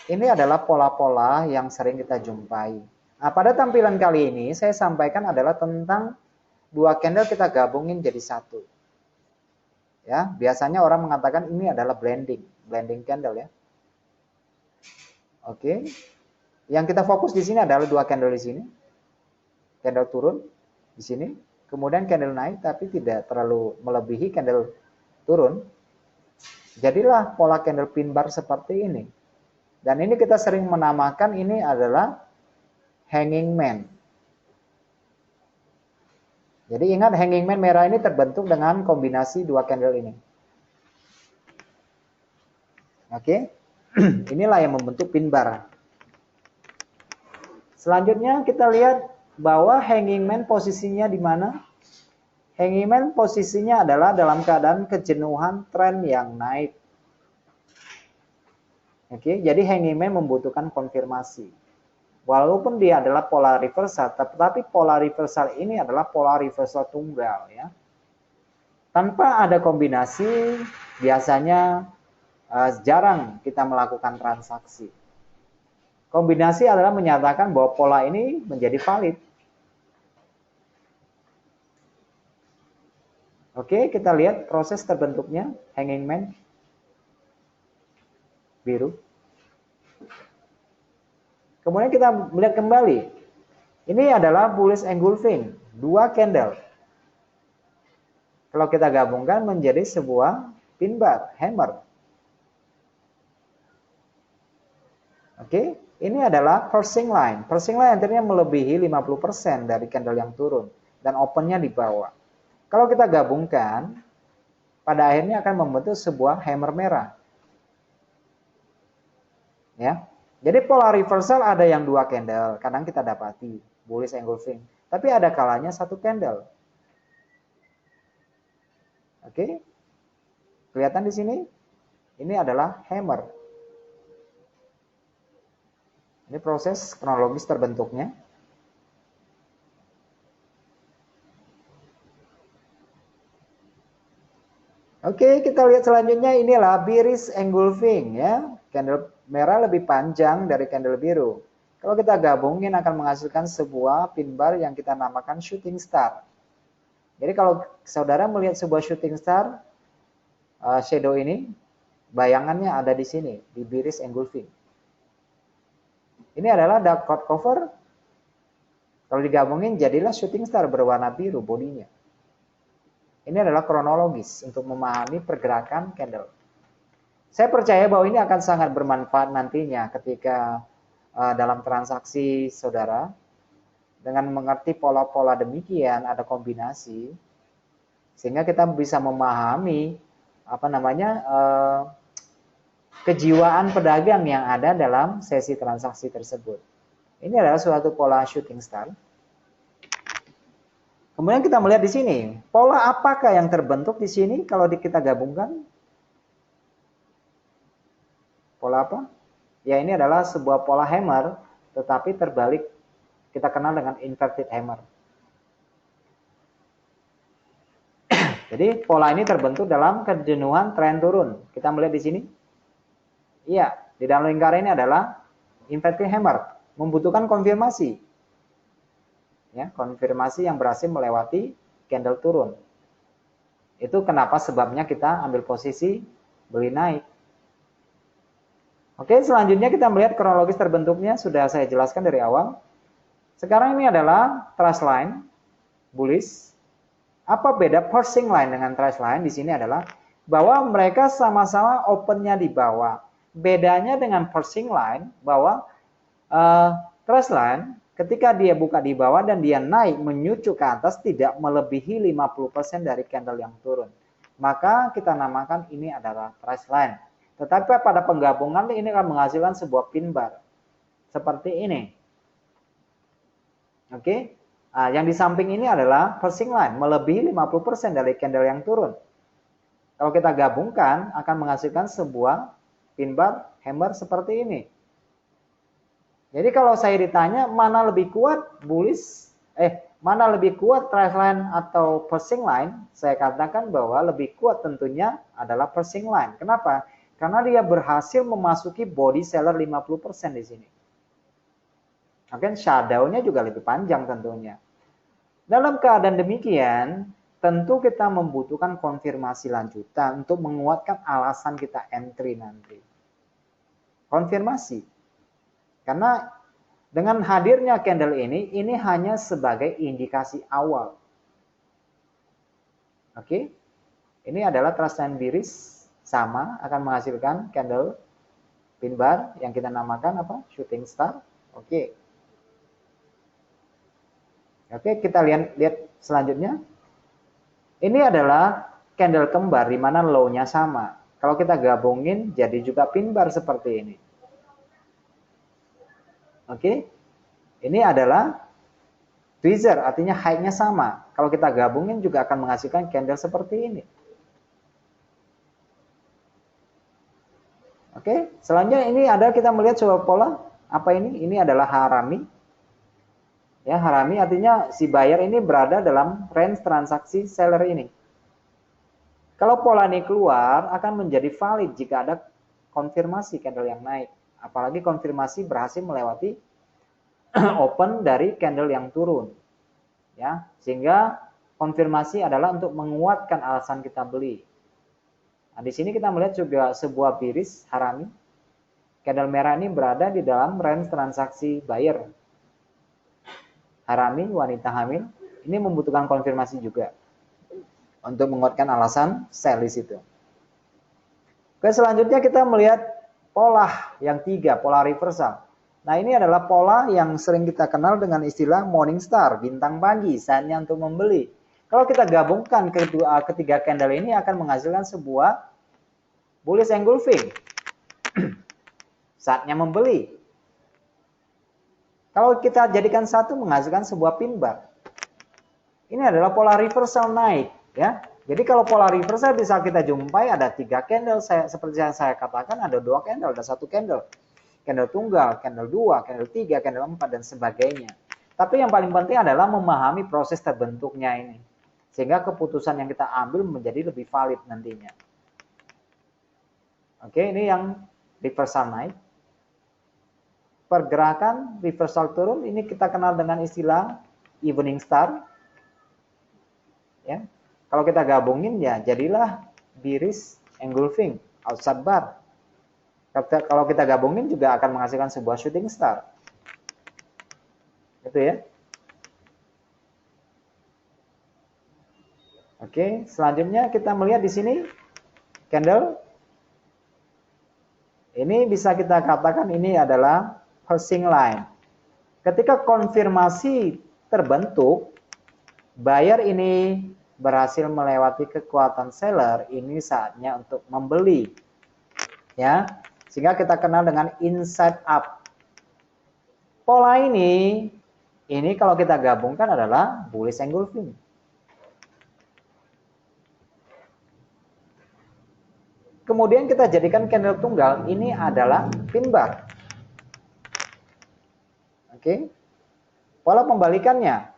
Ini adalah pola-pola yang sering kita jumpai. Nah, pada tampilan kali ini saya sampaikan adalah tentang 2 candle kita gabungin jadi satu. Ya, biasanya orang mengatakan ini adalah blending candle ya. Oke. Yang kita fokus di sini adalah 2 candle di sini. Candle turun di sini, kemudian candle naik tapi tidak terlalu melebihi candle turun. Jadilah pola candle pin bar seperti ini. Dan ini kita sering menamakan ini adalah hanging man. Jadi ingat hanging man merah ini terbentuk dengan kombinasi 2 candle ini. Oke. Inilah yang membentuk pin bar. Selanjutnya kita lihat bahwa hanging man posisinya di mana? Hanging man posisinya adalah dalam keadaan kejenuhan tren yang naik. Oke, jadi hanging man membutuhkan konfirmasi. Walaupun dia adalah pola reversal, tetapi pola reversal ini adalah pola reversal tunggal ya. Tanpa ada kombinasi, biasanya jarang kita melakukan transaksi. Kombinasi adalah menyatakan bahwa pola ini menjadi valid. Oke, kita lihat proses terbentuknya hanging man biru. Kemudian kita melihat kembali. Ini adalah bullish engulfing, 2 candle. Kalau kita gabungkan menjadi sebuah pin bar, hammer. Oke, ini adalah purchasing line. Purchasing line artinya melebihi 50% dari candle yang turun dan opennya di bawah. Kalau kita gabungkan, pada akhirnya akan membentuk sebuah hammer merah. Ya, jadi pola reversal ada yang 2 candle, kadang kita dapati bullish engulfing, tapi ada kalanya 1 candle. Oke, kelihatan di sini, ini adalah hammer. Ini proses kronologis terbentuknya. Oke, kita lihat selanjutnya, inilah bearish engulfing ya. Candle merah lebih panjang dari candle biru. Kalau kita gabungin akan menghasilkan sebuah pin bar yang kita namakan shooting star. Jadi kalau saudara melihat sebuah shooting star, shadow ini, bayangannya ada di sini, di bearish engulfing. Ini adalah dark cloud cover. Kalau digabungin jadilah shooting star berwarna biru bodinya. Ini adalah kronologis untuk memahami pergerakan candle. Saya percaya bahwa ini akan sangat bermanfaat nantinya ketika dalam transaksi saudara, dengan mengerti pola-pola demikian, ada kombinasi, sehingga kita bisa memahami kejiwaan pedagang yang ada dalam sesi transaksi tersebut. Ini adalah suatu pola shooting star. Kemudian kita melihat di sini, pola apakah yang terbentuk di sini kalau kita gabungkan? Pola apa? Ya, ini adalah sebuah pola hammer, tetapi terbalik, kita kenal dengan inverted hammer. Jadi pola ini terbentuk dalam kejenuhan tren turun. Kita melihat di sini. Iya, di dalam lingkaran ini adalah inverted hammer, membutuhkan konfirmasi. Ya, konfirmasi yang berhasil melewati candle turun. Itu kenapa sebabnya kita ambil posisi beli naik. Oke, selanjutnya kita melihat kronologis terbentuknya, sudah saya jelaskan dari awal. Sekarang ini adalah trust line, bullish. Apa beda purchasing line dengan trust line? Di sini adalah bahwa mereka sama-sama opennya di bawah. Bedanya dengan purchasing line, bahwa trust line, ketika dia buka di bawah dan dia naik menyucuk ke atas tidak melebihi 50% dari candle yang turun. Maka kita namakan ini adalah trust line. Tetapi pada penggabungan ini akan menghasilkan sebuah pin bar. Seperti ini. Oke. Nah, yang di samping ini adalah purchasing line. Melebihi 50% dari candle yang turun. Kalau kita gabungkan akan menghasilkan sebuah pin bar hammer seperti ini. Jadi kalau saya ditanya mana lebih kuat mana lebih kuat trust line atau purchasing line, saya katakan bahwa lebih kuat tentunya adalah purchasing line. Kenapa? Karena dia berhasil memasuki body seller 50% di sini. Mungkin shadow-nya juga lebih panjang tentunya. Dalam keadaan demikian, tentu kita membutuhkan konfirmasi lanjutan untuk menguatkan alasan kita entry nanti. Konfirmasi. Karena dengan hadirnya candle ini hanya sebagai indikasi awal. Oke. Ini adalah trust line bearish, sama akan menghasilkan candle pin bar yang kita namakan apa? Shooting star. Oke. Oke, kita lihat selanjutnya. Ini adalah candle kembar di mana low-nya sama. Kalau kita gabungin jadi juga pin bar seperti ini. Oke, ini adalah tweezer, artinya high-nya sama. Kalau kita gabungin juga akan menghasilkan candle seperti ini. Oke, selanjutnya ini ada kita melihat sebuah pola. Apa ini? Ini adalah harami. Ya, harami artinya si buyer ini berada dalam range transaksi seller ini. Kalau pola ini keluar, akan menjadi valid jika ada konfirmasi candle yang naik. Apalagi konfirmasi berhasil melewati open dari candle yang turun. Ya, sehingga konfirmasi adalah untuk menguatkan alasan kita beli. Nah, di sini kita melihat juga sebuah biris harami. Candle merah ini berada di dalam range transaksi buyer. Harami, wanita hamil, ini membutuhkan konfirmasi juga untuk menguatkan alasan sell di situ. Oke, selanjutnya kita melihat pola yang 3, pola reversal. Nah, ini adalah pola yang sering kita kenal dengan istilah morning star, bintang pagi, saatnya untuk membeli. Kalau kita gabungkan ketiga candle ini akan menghasilkan sebuah bullish engulfing. Saatnya membeli. Kalau kita jadikan satu menghasilkan sebuah pin bar. Ini adalah pola reversal naik, ya. Jadi kalau pola reversal bisa kita jumpai ada 3 candle, seperti yang saya katakan ada 2 candle, ada 1 candle. Candle tunggal, candle 2, candle 3, candle 4 dan sebagainya. Tapi yang paling penting adalah memahami proses terbentuknya ini. Sehingga keputusan yang kita ambil menjadi lebih valid nantinya. Oke, ini yang reversal naik. Pergerakan reversal turun ini kita kenal dengan istilah evening star. Ya. Kalau kita gabungin ya jadilah bearish engulfing outside bar. Kalau kita gabungin juga akan menghasilkan sebuah shooting star. Itu ya. Oke, selanjutnya kita melihat di sini candle. Ini bisa kita katakan ini adalah horsing line. Ketika konfirmasi terbentuk, buyer ini berhasil melewati kekuatan seller, ini saatnya untuk membeli. Ya, sehingga kita kenal dengan inside up. Pola ini kalau kita gabungkan adalah bullish engulfing. Kemudian kita jadikan candle tunggal, ini adalah pin bar. Oke. Pola pembalikannya.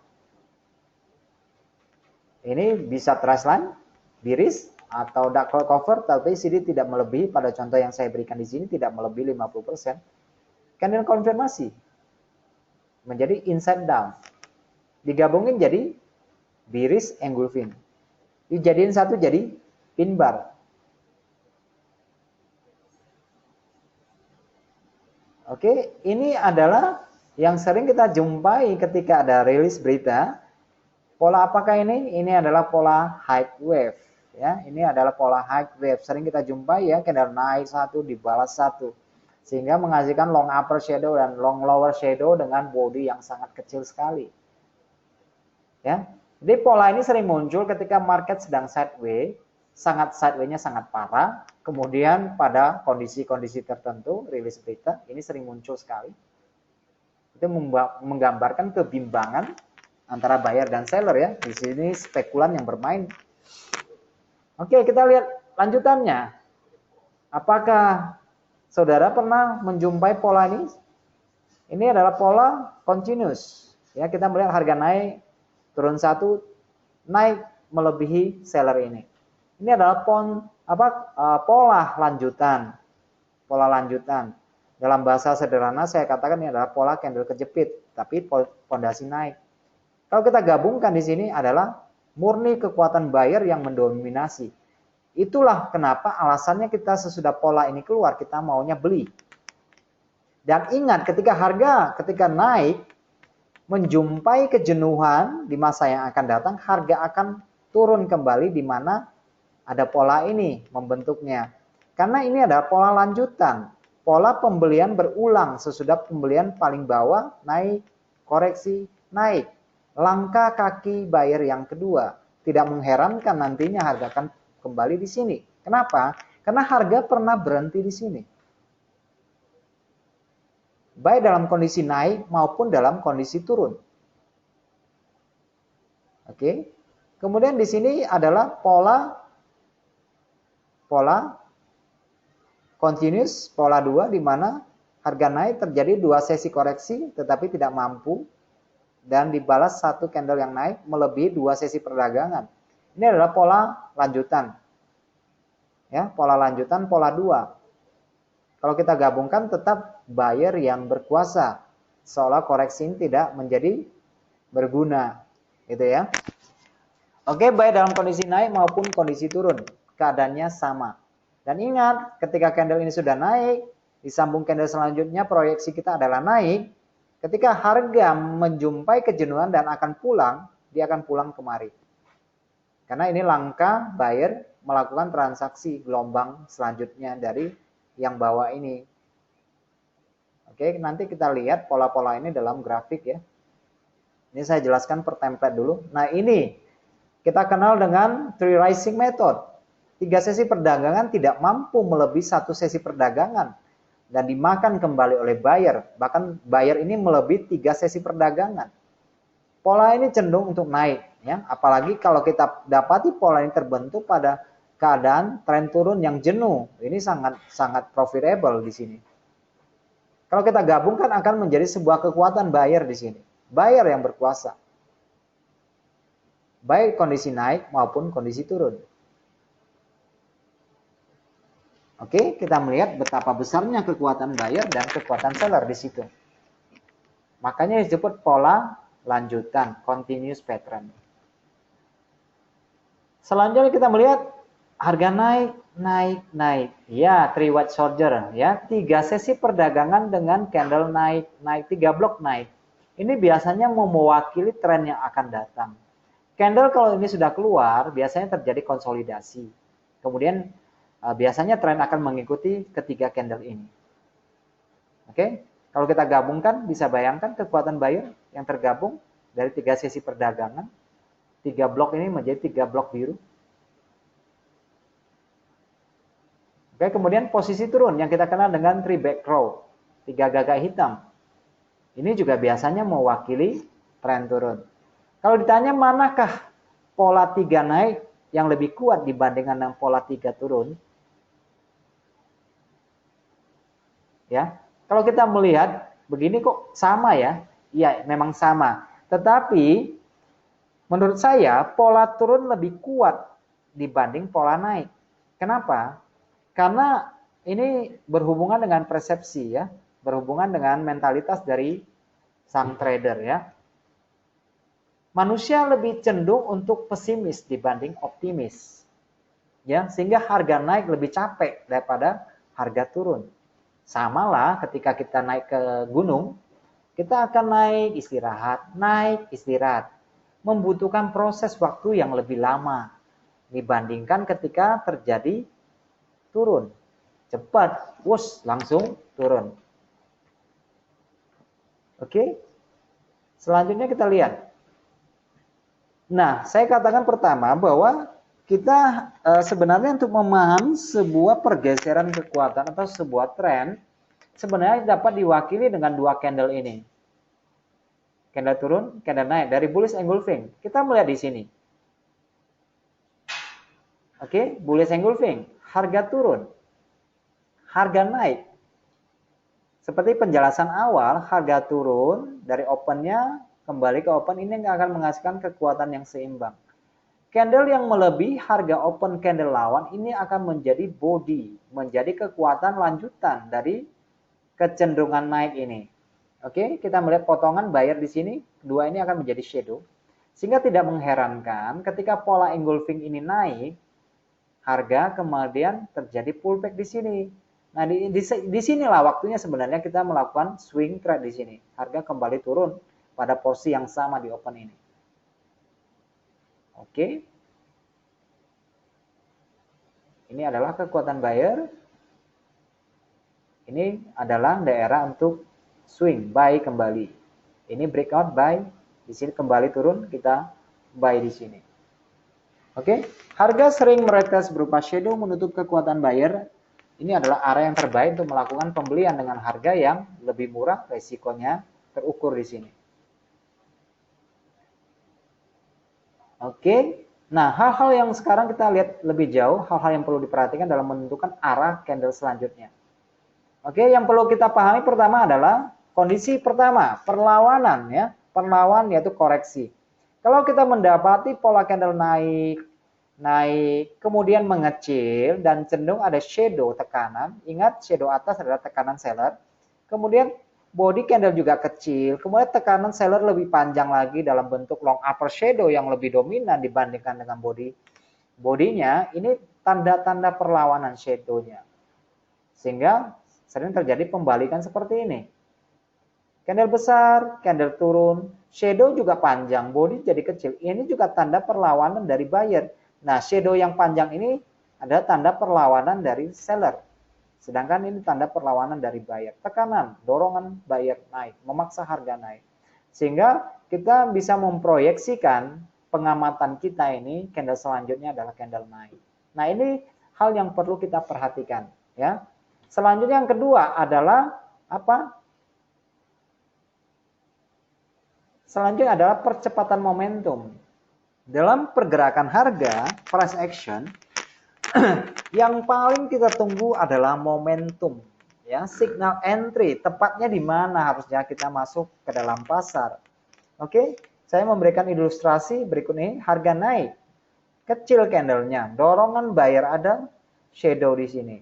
Ini bisa trust line, bearish atau dark cover, tapi sini tidak melebihi, pada contoh yang saya berikan di sini tidak melebihi 50%. Candle konfirmasi menjadi inside down. Digabungin jadi bearish engulfing. Dijadiin satu jadi pin bar. Oke, ini adalah yang sering kita jumpai ketika ada rilis berita. Pola apakah ini? Ini adalah pola high wave. Ya, ini adalah pola high wave. Sering kita jumpai ya, candle naik satu, dibalas satu. Sehingga menghasilkan long upper shadow dan long lower shadow dengan body yang sangat kecil sekali. Ya, jadi pola ini sering muncul ketika market sedang sideways, sideways-nya sangat parah. Kemudian pada kondisi-kondisi tertentu, rilis berita, ini sering muncul sekali. Itu menggambarkan kebimbangan antara buyer dan seller ya. Di sini spekulan yang bermain. Oke, kita lihat lanjutannya. Apakah saudara pernah menjumpai pola ini? Ini adalah pola continuous. Ya, kita melihat harga naik, turun satu, naik melebihi seller ini. Ini adalah pola lanjutan. Pola lanjutan. Dalam bahasa sederhana saya katakan ini adalah pola candle kejepit, tapi fondasi naik. Kalau kita gabungkan di sini adalah murni kekuatan buyer yang mendominasi. Itulah kenapa alasannya kita sesudah pola ini keluar, kita maunya beli. Dan ingat ketika naik, menjumpai kejenuhan di masa yang akan datang, harga akan turun kembali di mana ada pola ini membentuknya. Karena ini adalah pola lanjutan. Pola pembelian berulang sesudah pembelian paling bawah, naik, koreksi, naik. Langkah kaki buyer yang kedua. Tidak mengherankan nantinya harga akan kembali di sini. Kenapa? Karena harga pernah berhenti di sini. Baik dalam kondisi naik maupun dalam kondisi turun. Oke. Kemudian di sini adalah pola continuous, pola 2, di mana harga naik terjadi 2 sesi koreksi tetapi tidak mampu dan dibalas 1 candle yang naik melebihi 2 sesi perdagangan. Ini adalah pola lanjutan. ya, pola lanjutan, pola 2. Kalau kita gabungkan tetap buyer yang berkuasa, seolah koreksi ini tidak menjadi berguna, gitu ya. Oke, baik dalam kondisi naik maupun kondisi turun, keadaannya sama. Dan ingat, ketika candle ini sudah naik, disambung candle selanjutnya, proyeksi kita adalah naik. Ketika harga menjumpai kejenuhan dan akan pulang, dia akan pulang kemari. Karena ini langkah buyer melakukan transaksi gelombang selanjutnya dari yang bawah ini. Oke, nanti kita lihat pola-pola ini dalam grafik ya. Ini saya jelaskan per template dulu. Nah, ini kita kenal dengan three rising method. 3 sesi perdagangan tidak mampu melebihi 1 sesi perdagangan dan dimakan kembali oleh buyer. Bahkan buyer ini melebihi 3 sesi perdagangan. Pola ini cenderung untuk naik ya. Apalagi kalau kita dapati pola ini terbentuk pada keadaan tren turun yang jenuh. Ini sangat profitable di sini. Kalau kita gabungkan akan menjadi sebuah kekuatan buyer di sini. Buyer yang berkuasa. Baik kondisi naik maupun kondisi turun. Oke, kita melihat betapa besarnya kekuatan buyer dan kekuatan seller di situ. Makanya disebut pola lanjutan, continuous pattern. Selanjutnya kita melihat harga naik. Ya, 3 white soldier ya, 3 sesi perdagangan dengan candle naik, 3 blok naik. Ini biasanya mewakili tren yang akan datang. Candle kalau ini sudah keluar, biasanya terjadi konsolidasi. Kemudian biasanya tren akan mengikuti ketiga candle ini. Oke, kalau kita gabungkan, bisa bayangkan kekuatan buyer yang tergabung dari 3 sesi perdagangan. 3 blok ini menjadi 3 blok biru. Oke, kemudian posisi turun yang kita kenal dengan 3 back row, 3 gagak hitam. Ini juga biasanya mewakili tren turun. Kalau ditanya manakah pola 3 naik yang lebih kuat dibandingkan dengan pola 3 turun? Ya, kalau kita melihat begini kok sama ya? Iya, memang sama. Tetapi menurut saya pola turun lebih kuat dibanding pola naik. Kenapa? Karena ini berhubungan dengan persepsi ya, berhubungan dengan mentalitas dari sang trader ya. Manusia lebih cenderung untuk pesimis dibanding optimis. Ya, sehingga harga naik lebih capek daripada harga turun. Samalah ketika kita naik ke gunung, kita akan naik istirahat. Membutuhkan proses waktu yang lebih lama dibandingkan ketika terjadi turun. Cepat, langsung turun. Oke. Selanjutnya kita lihat. Nah, saya katakan pertama bahwa kita sebenarnya untuk memahami sebuah pergeseran kekuatan atau sebuah tren sebenarnya dapat diwakili dengan 2 candle ini. Candle turun, candle naik dari bullish engulfing. Kita melihat di sini. Oke, bullish engulfing, harga turun, harga naik. Seperti penjelasan awal, harga turun dari opennya kembali ke open, ini akan menghasilkan kekuatan yang seimbang. Candle yang melebihi harga open candle lawan ini akan menjadi body, menjadi kekuatan lanjutan dari kecenderungan naik ini. Oke, kita melihat potongan buyer di sini, kedua ini akan menjadi shadow. Sehingga tidak mengherankan ketika pola engulfing ini naik, harga kemudian terjadi pullback di sini. Nah, di sinilah waktunya sebenarnya kita melakukan swing trade di sini. Harga kembali turun pada porsi yang sama di open ini. Oke. Ini adalah kekuatan buyer. Ini adalah daerah untuk swing, buy kembali. Ini breakout buy, di sini kembali turun, kita buy di sini. Oke, harga sering meretes berupa shadow menutup kekuatan buyer. Ini adalah area yang terbaik untuk melakukan pembelian dengan harga yang lebih murah, resikonya terukur di sini. Oke, nah hal-hal yang sekarang kita lihat lebih jauh, hal-hal yang perlu diperhatikan dalam menentukan arah candle selanjutnya. Oke, yang perlu kita pahami pertama adalah kondisi pertama, perlawanan ya, perlawan yaitu koreksi. Kalau kita mendapati pola candle naik, naik, kemudian mengecil, dan cenderung ada shadow tekanan. Ingat, shadow atas adalah tekanan seller. Kemudian body candle juga kecil, kemudian tekanan seller lebih panjang lagi dalam bentuk long upper shadow yang lebih dominan dibandingkan dengan bodinya. Ini tanda-tanda perlawanan shadownya. Sehingga sering terjadi pembalikan seperti ini. Candle besar, candle turun, shadow juga panjang, body jadi kecil. Ini juga tanda perlawanan dari buyer. Nah, shadow yang panjang ini adalah tanda perlawanan dari seller. Sedangkan ini tanda perlawanan dari buyer. Tekanan, dorongan buyer naik, memaksa harga naik. Sehingga kita bisa memproyeksikan pengamatan kita ini, candle selanjutnya adalah candle naik. Nah, ini hal yang perlu kita perhatikan. Ya. Selanjutnya yang kedua adalah apa? Selanjutnya adalah percepatan momentum. Dalam pergerakan harga, price action, yang paling kita tunggu adalah momentum, ya, signal entry, tepatnya di mana harusnya kita masuk ke dalam pasar. Oke, saya memberikan ilustrasi berikut ini, harga naik, kecil candlenya, dorongan buyer ada, shadow di sini.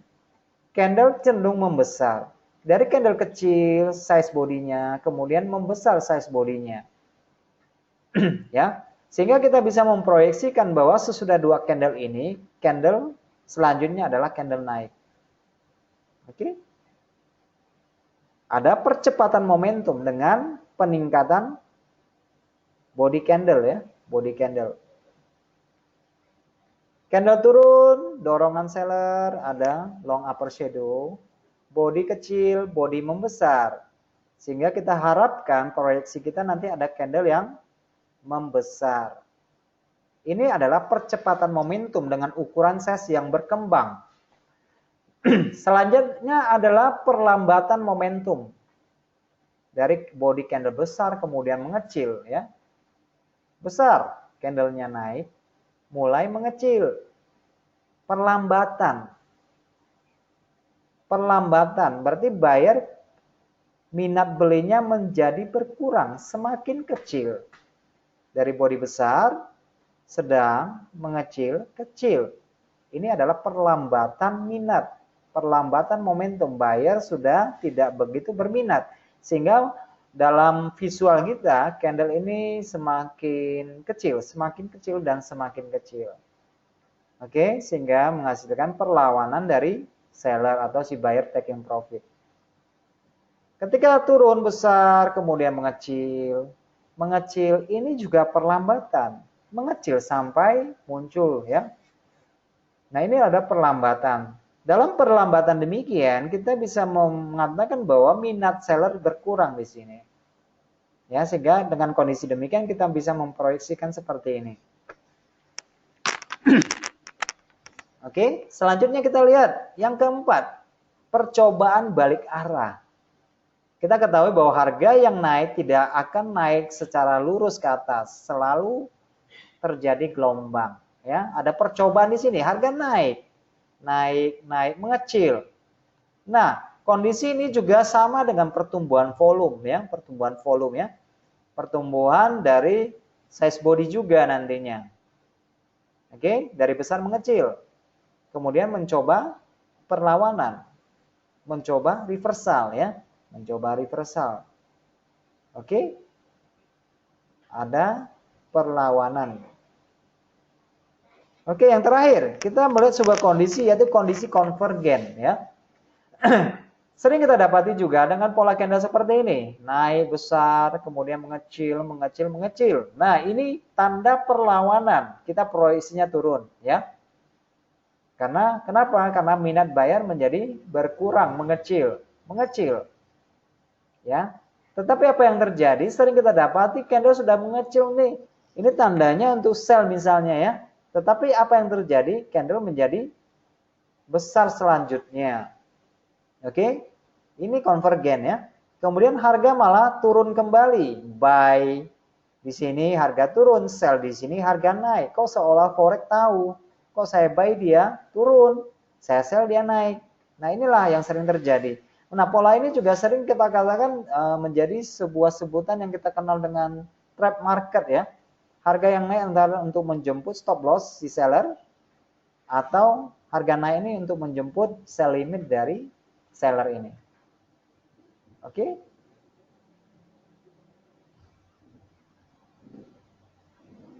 Candle cenderung membesar. Dari candle kecil, size bodinya, kemudian membesar size bodinya. Ya, sehingga kita bisa memproyeksikan bahwa sesudah dua candle ini, candle selanjutnya adalah candle naik. Oke. Ada percepatan momentum dengan peningkatan body candle ya, body candle. Candle turun, dorongan seller, ada long upper shadow, body kecil, body membesar. Sehingga kita harapkan proyeksi kita nanti ada candle yang membesar. Ini adalah percepatan momentum dengan ukuran size yang berkembang. Selanjutnya adalah perlambatan momentum. Dari body candle besar kemudian mengecil ya. Besar, candlenya naik, mulai mengecil. Perlambatan. Perlambatan berarti buyer minat belinya menjadi berkurang, semakin kecil. Dari body besar, sedang, mengecil, kecil. Ini adalah perlambatan minat, perlambatan momentum. Buyer sudah tidak begitu berminat. Sehingga dalam visual kita, candle ini semakin kecil dan semakin kecil. Oke, sehingga menghasilkan perlawanan dari seller atau si buyer taking profit. Ketika turun besar, kemudian mengecil, ini juga perlambatan, mengecil sampai muncul ya. Nah, ini ada perlambatan. Dalam perlambatan demikian, kita bisa mengatakan bahwa minat seller berkurang di sini. Ya, sehingga dengan kondisi demikian kita bisa memproyeksikan seperti ini. Oke, selanjutnya kita lihat yang keempat, percobaan balik arah. Kita ketahui bahwa harga yang naik tidak akan naik secara lurus ke atas, selalu terjadi gelombang. Ya, ada percobaan di sini, harga naik, mengecil. Nah, kondisi ini juga sama dengan pertumbuhan volume, ya, pertumbuhan dari size body juga nantinya. Oke, dari besar mengecil, kemudian mencoba perlawanan, mencoba reversal, ya. Oke. Ada perlawanan. Oke, yang terakhir, kita melihat sebuah kondisi yaitu kondisi konvergen ya. Sering kita dapati juga dengan pola candle seperti ini, naik besar, kemudian mengecil. Nah, ini tanda perlawanan. Kita proyeksinya turun ya. Karena kenapa? Karena minat buyer menjadi berkurang, mengecil. Ya. Tetapi apa yang terjadi? Sering kita dapati candle sudah mengecil nih. Ini tandanya untuk sell misalnya ya. Tetapi apa yang terjadi? Candle menjadi besar selanjutnya. Oke? Ini konvergen ya. Kemudian harga malah turun kembali. Buy di sini harga turun, sell di sini harga naik. Kok seolah forex tahu, kok saya buy dia turun, saya sell dia naik. Nah, inilah yang sering terjadi. Nah, pola ini juga sering kita katakan menjadi sebuah sebutan yang kita kenal dengan trap market ya. Harga yang naik antara untuk menjemput stop loss si seller, atau harga naik ini untuk menjemput sell limit dari seller ini. Oke?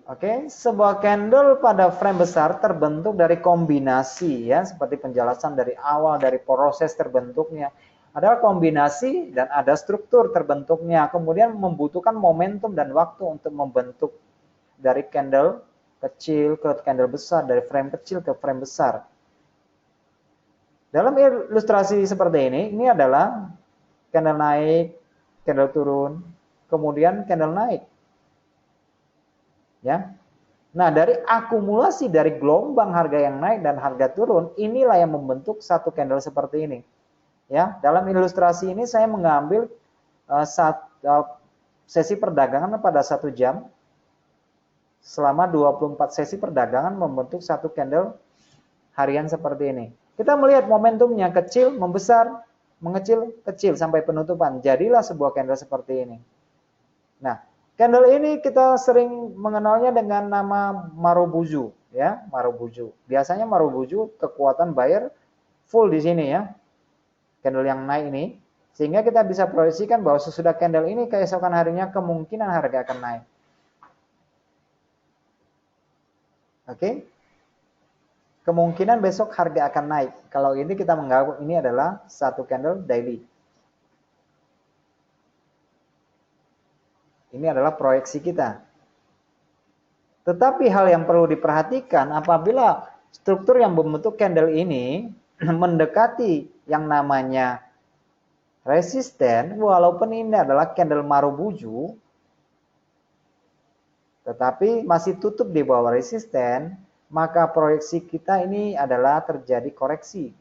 Oke, sebuah candle pada frame besar terbentuk dari kombinasi ya, seperti penjelasan dari awal dari proses terbentuknya. Ada kombinasi dan ada struktur terbentuknya, kemudian membutuhkan momentum dan waktu untuk membentuk dari candle kecil ke candle besar, dari frame kecil ke frame besar. Dalam ilustrasi seperti ini adalah candle naik, candle turun, kemudian candle naik. Ya. Nah, dari akumulasi dari gelombang harga yang naik dan harga turun, inilah yang membentuk satu candle seperti ini. Ya, dalam ilustrasi ini saya mengambil sesi perdagangan pada 1 jam. Selama 24 sesi perdagangan membentuk satu candle harian seperti ini. Kita melihat momentumnya kecil, membesar, mengecil, kecil sampai penutupan. Jadilah sebuah candle seperti ini. Nah, candle ini kita sering mengenalnya dengan nama Marubozu, ya, Marubozu. Biasanya Marubozu kekuatan buyer full di sini ya. Candle yang naik ini, sehingga kita bisa proyeksikan bahwa sesudah candle ini keesokan harinya kemungkinan harga akan naik. Oke. Kemungkinan besok harga akan naik. Kalau ini kita menganggap ini adalah satu candle daily. Ini adalah proyeksi kita. Tetapi hal yang perlu diperhatikan apabila struktur yang membentuk candle ini mendekati yang namanya resisten, walaupun ini adalah candle Marubozu, tetapi masih tutup di bawah resisten, maka proyeksi kita ini adalah terjadi koreksi.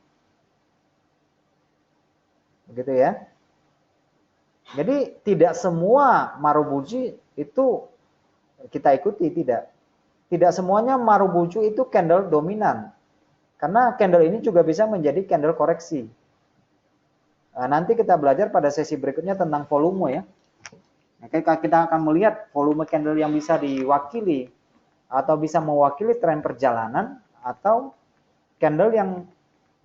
Begitu ya. Jadi tidak semua Marubozu itu kita ikuti, tidak. Tidak semuanya Marubozu itu candle dominan. Karena candle ini juga bisa menjadi candle koreksi. Nanti kita belajar pada sesi berikutnya tentang volume ya. Kita akan melihat volume candle yang bisa diwakili atau bisa mewakili tren perjalanan atau candle yang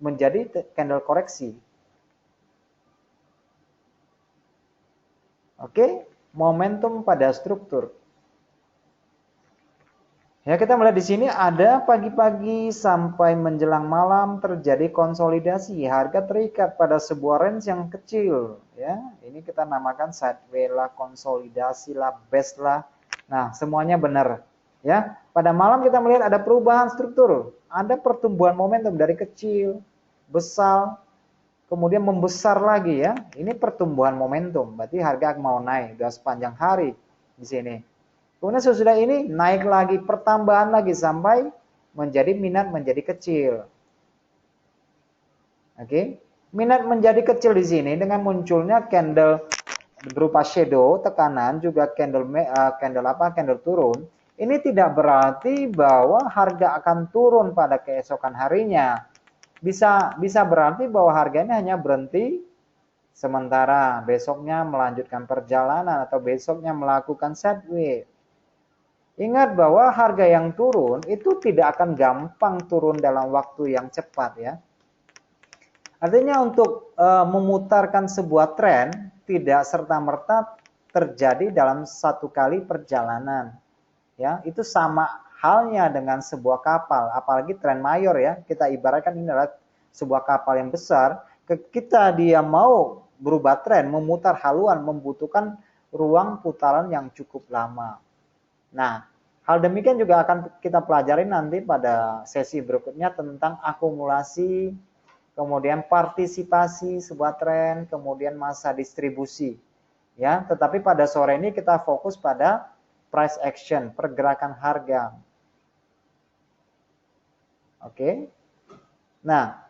menjadi candle koreksi. Oke, momentum pada struktur. Ya, kita melihat di sini ada pagi-pagi sampai menjelang malam terjadi konsolidasi, harga terikat pada sebuah range yang kecil, ya. Ini kita namakan sideways lah, konsolidasi lah, base lah. Nah, semuanya benar, ya. Pada malam kita melihat ada perubahan struktur, ada pertumbuhan momentum dari kecil, besar, kemudian membesar lagi ya. Ini pertumbuhan momentum, berarti harga mau naik sudah sepanjang hari di sini. Kemudian sesudah ini naik lagi, pertambahan lagi sampai menjadi minat menjadi kecil. Oke, minat menjadi kecil di sini dengan munculnya candle berupa shadow tekanan juga candle turun. Ini tidak berarti bahwa harga akan turun pada keesokan harinya. Bisa berarti bahwa harganya hanya berhenti sementara, besoknya melanjutkan perjalanan atau besoknya melakukan sideways. Ingat bahwa harga yang turun itu tidak akan gampang turun dalam waktu yang cepat ya. Artinya untuk memutarkan sebuah tren tidak serta-merta terjadi dalam satu kali perjalanan. Ya, itu sama halnya dengan sebuah kapal, apalagi tren mayor ya. Kita ibaratkan ini adalah sebuah kapal yang besar, kita dia mau berubah tren, memutar haluan membutuhkan ruang putaran yang cukup lama. Nah, hal demikian juga akan kita pelajari nanti pada sesi berikutnya tentang akumulasi, kemudian partisipasi sebuah tren, kemudian masa distribusi. Ya, tetapi pada sore ini kita fokus pada price action, pergerakan harga. Oke. Nah,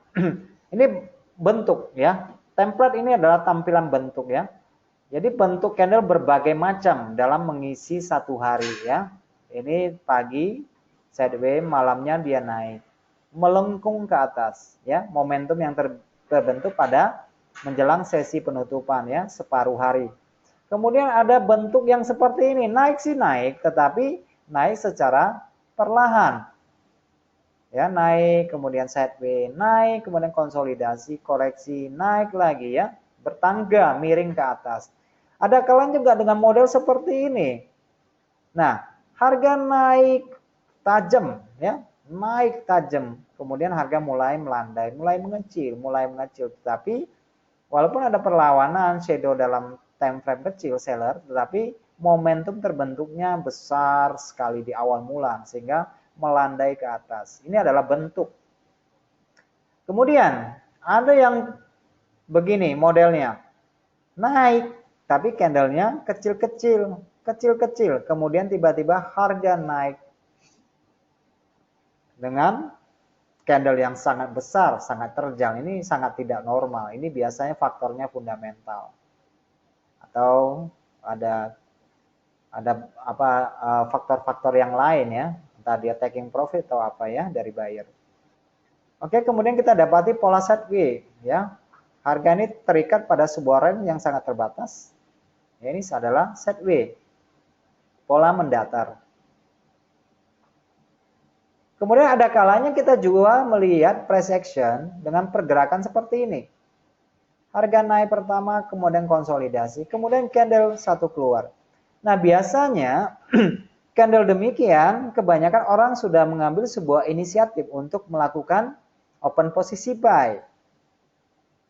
ini bentuk ya. Template ini adalah tampilan bentuk ya. Jadi bentuk candle berbagai macam dalam mengisi satu hari ya. Ini pagi, sideways, malamnya dia naik. Melengkung ke atas ya. Momentum yang terbentuk pada menjelang sesi penutupan ya, separuh hari. Kemudian ada bentuk yang seperti ini. Naik sih naik, tetapi naik secara perlahan. Ya, naik, kemudian sideways, naik, kemudian konsolidasi, koreksi, naik lagi ya, bertangga, miring ke atas. Ada kalanya juga dengan model seperti ini. Nah, harga naik tajam ya, naik tajam, kemudian harga mulai melandai, mulai mengecil, tetapi walaupun ada perlawanan shadow dalam time frame kecil seller, tetapi momentum terbentuknya besar sekali di awal mula sehingga melandai ke atas. Ini adalah bentuk. Kemudian ada yang begini modelnya. Naik tapi candlenya kecil-kecil, kemudian tiba-tiba harga naik dengan candle yang sangat besar, sangat terjal. Ini sangat tidak normal. Ini biasanya faktornya fundamental. Atau ada apa faktor-faktor yang lain ya. Entah dia taking profit atau apa ya dari buyer. Oke, kemudian kita dapati pola sideways ya. Harga ini terikat pada sebuah range yang sangat terbatas. Ya, ini adalah sideways. Pola mendatar. Kemudian ada kalanya kita juga melihat price action dengan pergerakan seperti ini. Harga naik pertama, kemudian konsolidasi, kemudian candle satu keluar. Nah, biasanya candle demikian kebanyakan orang sudah mengambil sebuah inisiatif untuk melakukan open posisi buy.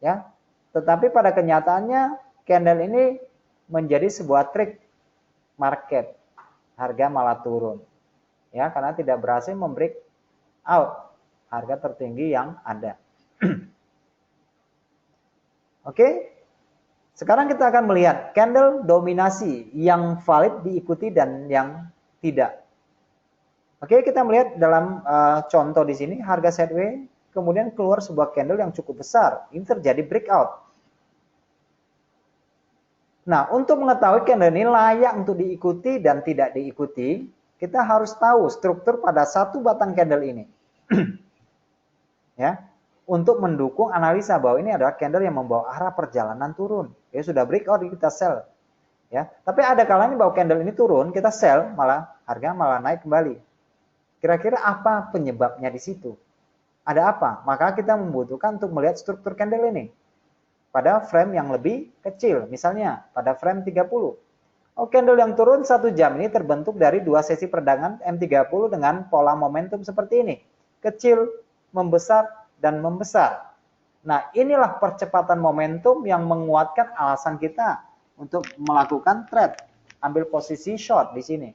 Ya. Tetapi pada kenyataannya candle ini menjadi sebuah trik market. Harga malah turun. Ya, karena tidak berhasil membreak out harga tertinggi yang ada. Oke. Sekarang kita akan melihat candle dominasi yang valid diikuti dan yang tidak. Oke, kita melihat dalam contoh di sini harga sideways, kemudian keluar sebuah candle yang cukup besar. Ini terjadi breakout. Nah, untuk mengetahui candle ini layak untuk diikuti dan tidak diikuti, kita harus tahu struktur pada satu batang candle ini. Ya, untuk mendukung analisa bahwa ini adalah candle yang membawa arah perjalanan turun. Ya, sudah breakout kita sell. Ya, tapi ada kalanya bahwa candle ini turun, kita sell, malah harga malah naik kembali. Kira-kira apa penyebabnya di situ? Ada apa? Maka kita membutuhkan untuk melihat struktur candle ini pada frame yang lebih kecil, misalnya pada frame 30. Oh, candle yang turun 1 jam ini terbentuk dari 2 sesi perdagangan M30 dengan pola momentum seperti ini. Kecil, membesar, dan membesar. Nah, inilah percepatan momentum yang menguatkan alasan kita untuk melakukan trade. Ambil posisi short di sini.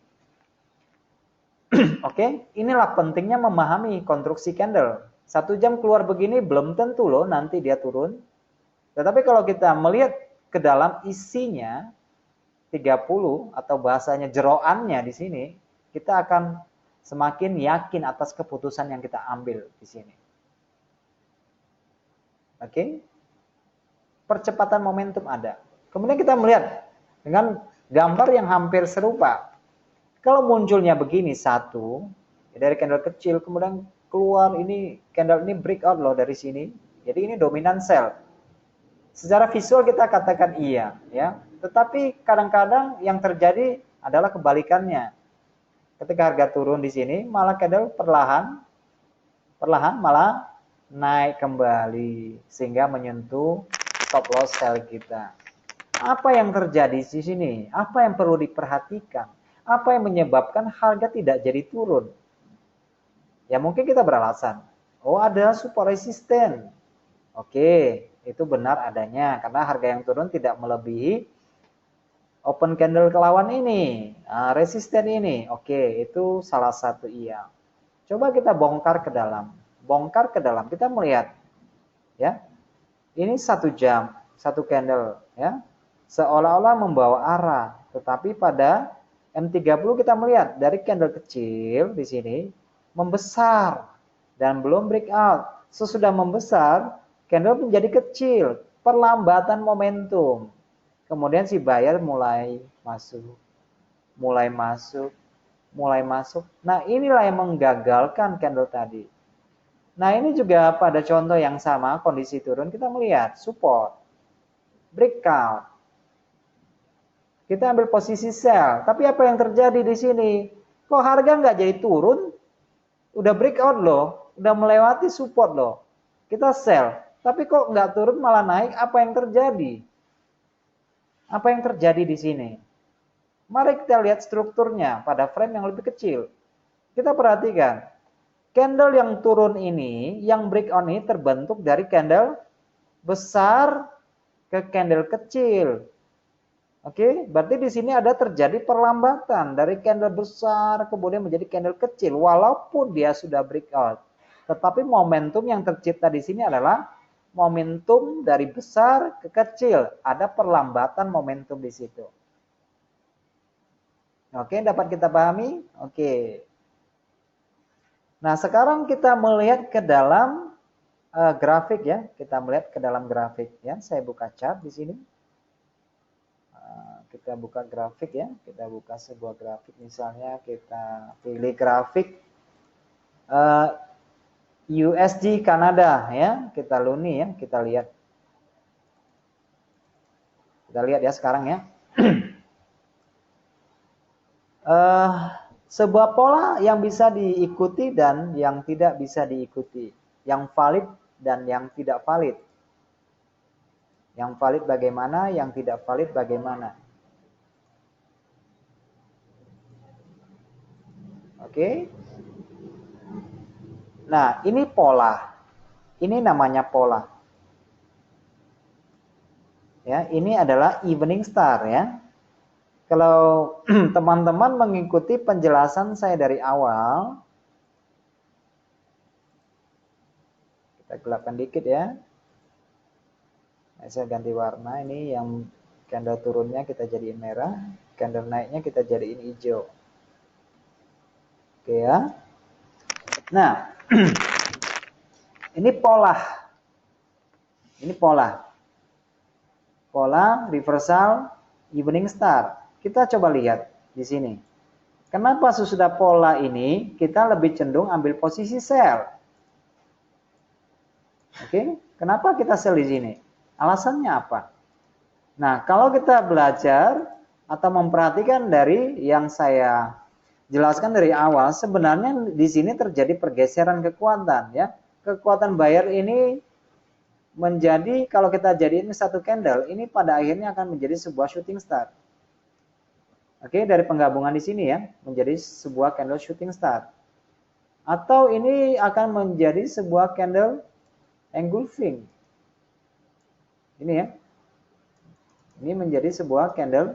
Oke, inilah pentingnya memahami konstruksi candle. 1 jam keluar begini belum tentu loh nanti dia turun. Tetapi kalau kita melihat ke dalam isinya 30 atau bahasanya jeroannya di sini, kita akan semakin yakin atas keputusan yang kita ambil di sini. Oke. Percepatan momentum ada. Kemudian kita melihat dengan gambar yang hampir serupa. Kalau munculnya begini satu, dari candle kecil kemudian keluar ini candle ini breakout loh dari sini. Jadi ini dominan sell. Secara visual kita katakan iya, ya. Tetapi kadang-kadang yang terjadi adalah kebalikannya. Ketika harga turun di sini, malah candle perlahan malah naik kembali sehingga menyentuh stop loss sell kita. Apa yang terjadi di sini? Apa yang perlu diperhatikan? Apa yang menyebabkan harga tidak jadi turun? Ya mungkin kita beralasan, oh ada support resisten. Oke, itu benar adanya karena harga yang turun tidak melebihi open candle ke lawan ini, resisten ini. Oke, itu salah satu iya. Coba kita bongkar ke dalam. Kita melihat ya. Ini 1 jam, 1 candle ya. Seolah-olah membawa arah, tetapi pada M30 kita melihat dari candle kecil di sini membesar dan belum breakout. Sesudah membesar, candle menjadi kecil, perlambatan momentum. Kemudian si buyer mulai masuk. Nah, inilah yang menggagalkan candle tadi. Nah, ini juga pada contoh yang sama, kondisi turun, kita melihat support, breakout. Kita ambil posisi sell. Tapi apa yang terjadi di sini? Kok harga nggak jadi turun? Udah breakout loh. udah melewati support loh. Kita sell, tapi kok nggak turun malah naik, apa yang terjadi? Apa yang terjadi di sini? Mari kita lihat strukturnya pada frame yang lebih kecil. Kita perhatikan, candle yang turun ini, yang breakout ini terbentuk dari candle besar ke candle kecil. Oke, berarti di sini ada terjadi perlambatan dari candle besar kemudian menjadi candle kecil walaupun dia sudah breakout. Tetapi momentum yang tercipta di sini adalah momentum dari besar ke kecil, ada perlambatan momentum di situ. Oke, dapat kita pahami? Oke. Nah, sekarang kita melihat ke dalam grafik ya. Kita melihat ke dalam grafik ya. Saya buka chart di sini. Kita buka grafik ya, kita buka sebuah grafik, misalnya kita pilih grafik USD Kanada ya, kita luni ya, kita lihat ya sekarang ya. Sebuah pola yang bisa diikuti dan yang tidak bisa diikuti, yang valid dan yang tidak valid. Yang valid bagaimana, yang tidak valid bagaimana. Oke. Nah, ini pola. Ini namanya pola. Ya, ini adalah evening star ya. Kalau teman-teman mengikuti penjelasan saya dari awal, kita gelapkan dikit ya. Nah, saya ganti warna, ini yang candle turunnya kita jadiin merah, candle naiknya kita jadiin hijau. Oke ya. Nah, ini pola. Ini pola. Pola reversal evening star. Kita coba lihat di sini. Kenapa sesudah pola ini kita lebih cenderung ambil posisi sell? Oke, kenapa kita sell di sini? Alasannya apa? Nah, kalau kita belajar atau memperhatikan dari yang saya jelaskan dari awal, sebenarnya di sini terjadi pergeseran kekuatan ya. Kekuatan buyer ini menjadi, kalau kita jadiin satu candle, ini pada akhirnya akan menjadi sebuah shooting star. Oke, dari penggabungan di sini ya, menjadi sebuah candle shooting star. Atau ini akan menjadi sebuah candle engulfing. Ini ya. Ini menjadi sebuah candle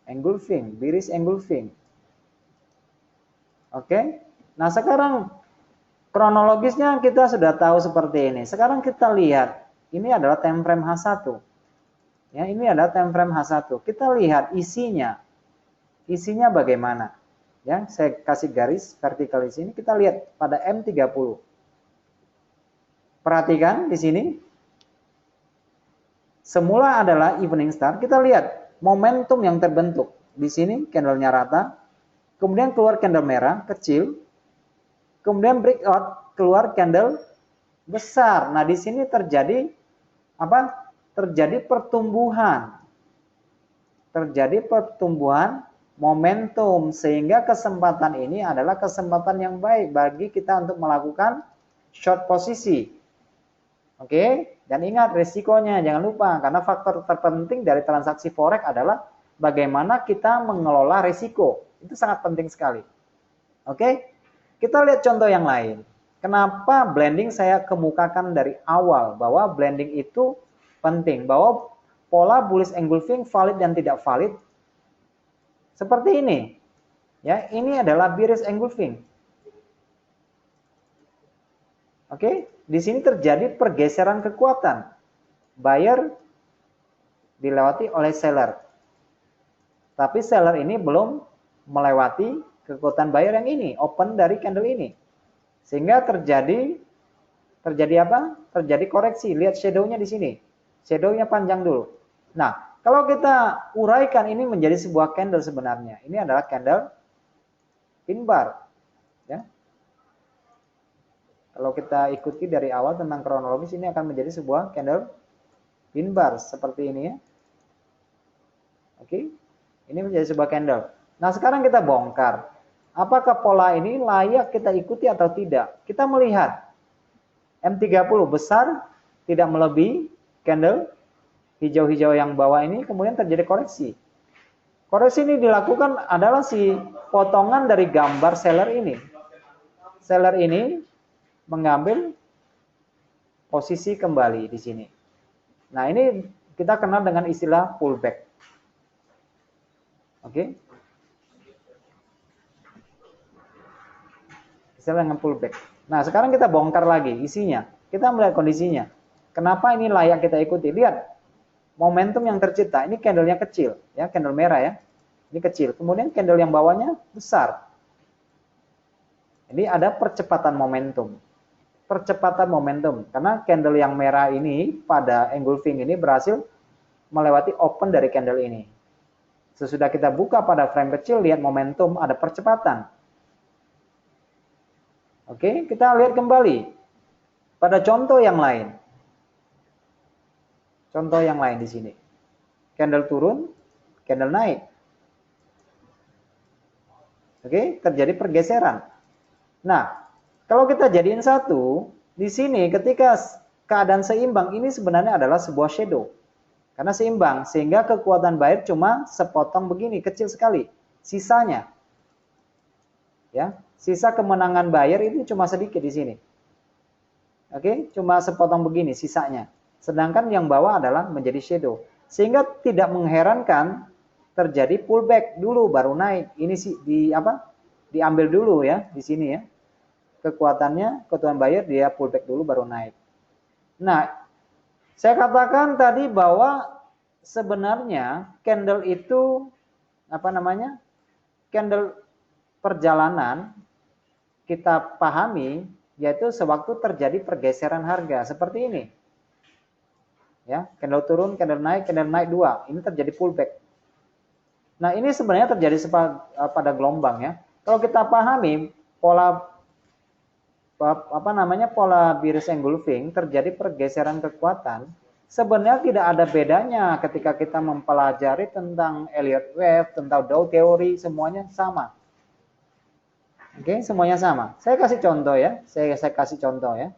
engulfing, bearish engulfing. Oke, nah sekarang kronologisnya kita sudah tahu seperti ini. Sekarang kita lihat, ini adalah time frame H1. Ya, ini adalah time frame H1. Kita lihat isinya. Isinya bagaimana? Ya, saya kasih garis vertikal di sini. Kita lihat pada M30. Perhatikan di sini. Semula adalah evening star. Kita lihat momentum yang terbentuk. Di sini candlenya rata. Kemudian keluar candle merah kecil, kemudian breakout keluar candle besar. Nah, di sini terjadi apa? Terjadi pertumbuhan. Terjadi pertumbuhan momentum, sehingga kesempatan ini adalah kesempatan yang baik bagi kita untuk melakukan short posisi. Oke, dan ingat risikonya, jangan lupa, karena faktor terpenting dari transaksi forex adalah bagaimana kita mengelola risiko. Itu sangat penting sekali. Oke, kita lihat contoh yang lain. Kenapa blending saya kemukakan dari awal bahwa blending itu penting, bahwa pola bullish engulfing valid dan tidak valid seperti ini. Ya, ini adalah bearish engulfing. Oke, di sini terjadi pergeseran kekuatan. Buyer dilewati oleh seller. Tapi seller ini belum melewati kekuatan buyer yang ini, open dari candle ini. Sehingga terjadi apa? Terjadi koreksi. Lihat shadow-nya di sini. Shadow-nya panjang dulu. Nah, kalau kita uraikan ini menjadi sebuah candle sebenarnya. Ini adalah candle pin bar. Ya. Kalau kita ikuti dari awal tentang kronologis, ini akan menjadi sebuah candle pin bar seperti ini ya. Oke. Ini menjadi sebuah candle. Nah, sekarang kita bongkar. apakah pola ini layak kita ikuti atau tidak. Kita melihat M30 besar, tidak melebihi candle hijau-hijau yang bawah ini, kemudian terjadi koreksi. Koreksi ini dilakukan adalah si potongan dari gambar seller ini. Seller ini mengambil posisi kembali di sini. Nah, ini kita kenal dengan istilah pullback. Oke. Istilah dengan pullback. Nah, sekarang kita bongkar lagi isinya. Kita melihat kondisinya. Kenapa ini layak kita ikuti? Lihat momentum yang tercipta. Ini candlenya kecil, ya, candle merah ya. Ini kecil. Kemudian candle yang bawahnya besar. Ini ada percepatan momentum. Percepatan momentum. Karena candle yang merah ini pada engulfing ini berhasil melewati open dari candle ini. Sesudah kita buka pada frame kecil, lihat momentum, ada percepatan. Oke, kita lihat kembali pada contoh yang lain. Contoh yang lain di sini. Candle turun, candle naik. Oke, terjadi pergeseran. Nah, kalau kita jadiin satu, di sini ketika keadaan seimbang, ini sebenarnya adalah sebuah shadow. Karena seimbang, sehingga kekuatan buyer cuma sepotong begini, kecil sekali. Sisanya, ya, sisa kemenangan buyer itu cuma sedikit di sini. Oke, cuma sepotong begini sisanya. Sedangkan yang bawah adalah menjadi shadow. Sehingga tidak mengherankan terjadi pullback dulu baru naik. Ini sih diambil dulu ya di sini ya. Kekuatan buyer dia pullback dulu baru naik. Nah, saya katakan tadi bahwa sebenarnya candle itu candle perjalanan kita pahami yaitu sewaktu terjadi pergeseran harga seperti ini. Ya, candle turun, candle naik 2. Ini terjadi pullback. Nah, ini sebenarnya terjadi pada gelombang ya. Kalau kita pahami pola bearish engulfing, terjadi pergeseran kekuatan, sebenarnya tidak ada bedanya ketika kita mempelajari tentang Elliott Wave, tentang Dow teori, semuanya sama. Oke, semuanya sama. Saya kasih contoh ya. Saya kasih contoh ya.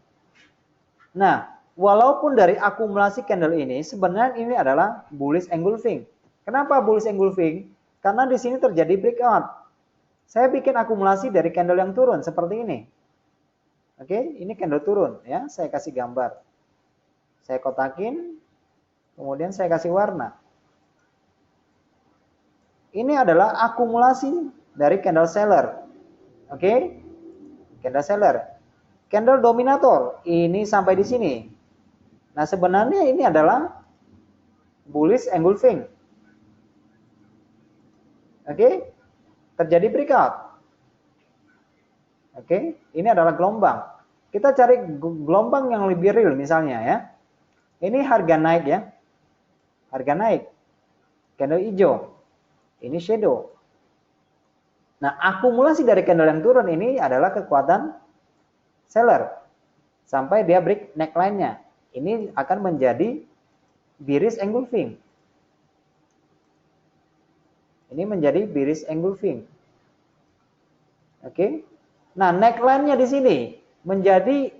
Nah, walaupun dari akumulasi candle ini sebenarnya ini adalah bullish engulfing. Kenapa bullish engulfing? Karena di sini terjadi breakout. Saya bikin akumulasi dari candle yang turun seperti ini. Oke, ini candle turun ya. Saya kasih gambar. Saya kotakin, kemudian saya kasih warna. Ini adalah akumulasi dari candle seller. Oke, candle seller. Candle dominator, ini sampai di sini. Nah, sebenarnya ini adalah bullish engulfing. Oke, terjadi breakout. Oke, ini adalah gelombang. Kita cari gelombang yang lebih real misalnya ya. Ini harga naik ya. Harga naik. Candle hijau. Ini shadow. Nah, akumulasi dari candle yang turun ini adalah kekuatan seller. Sampai dia break neckline-nya. Ini akan menjadi bearish engulfing. Ini menjadi bearish engulfing. Oke. Nah, neckline-nya di sini menjadi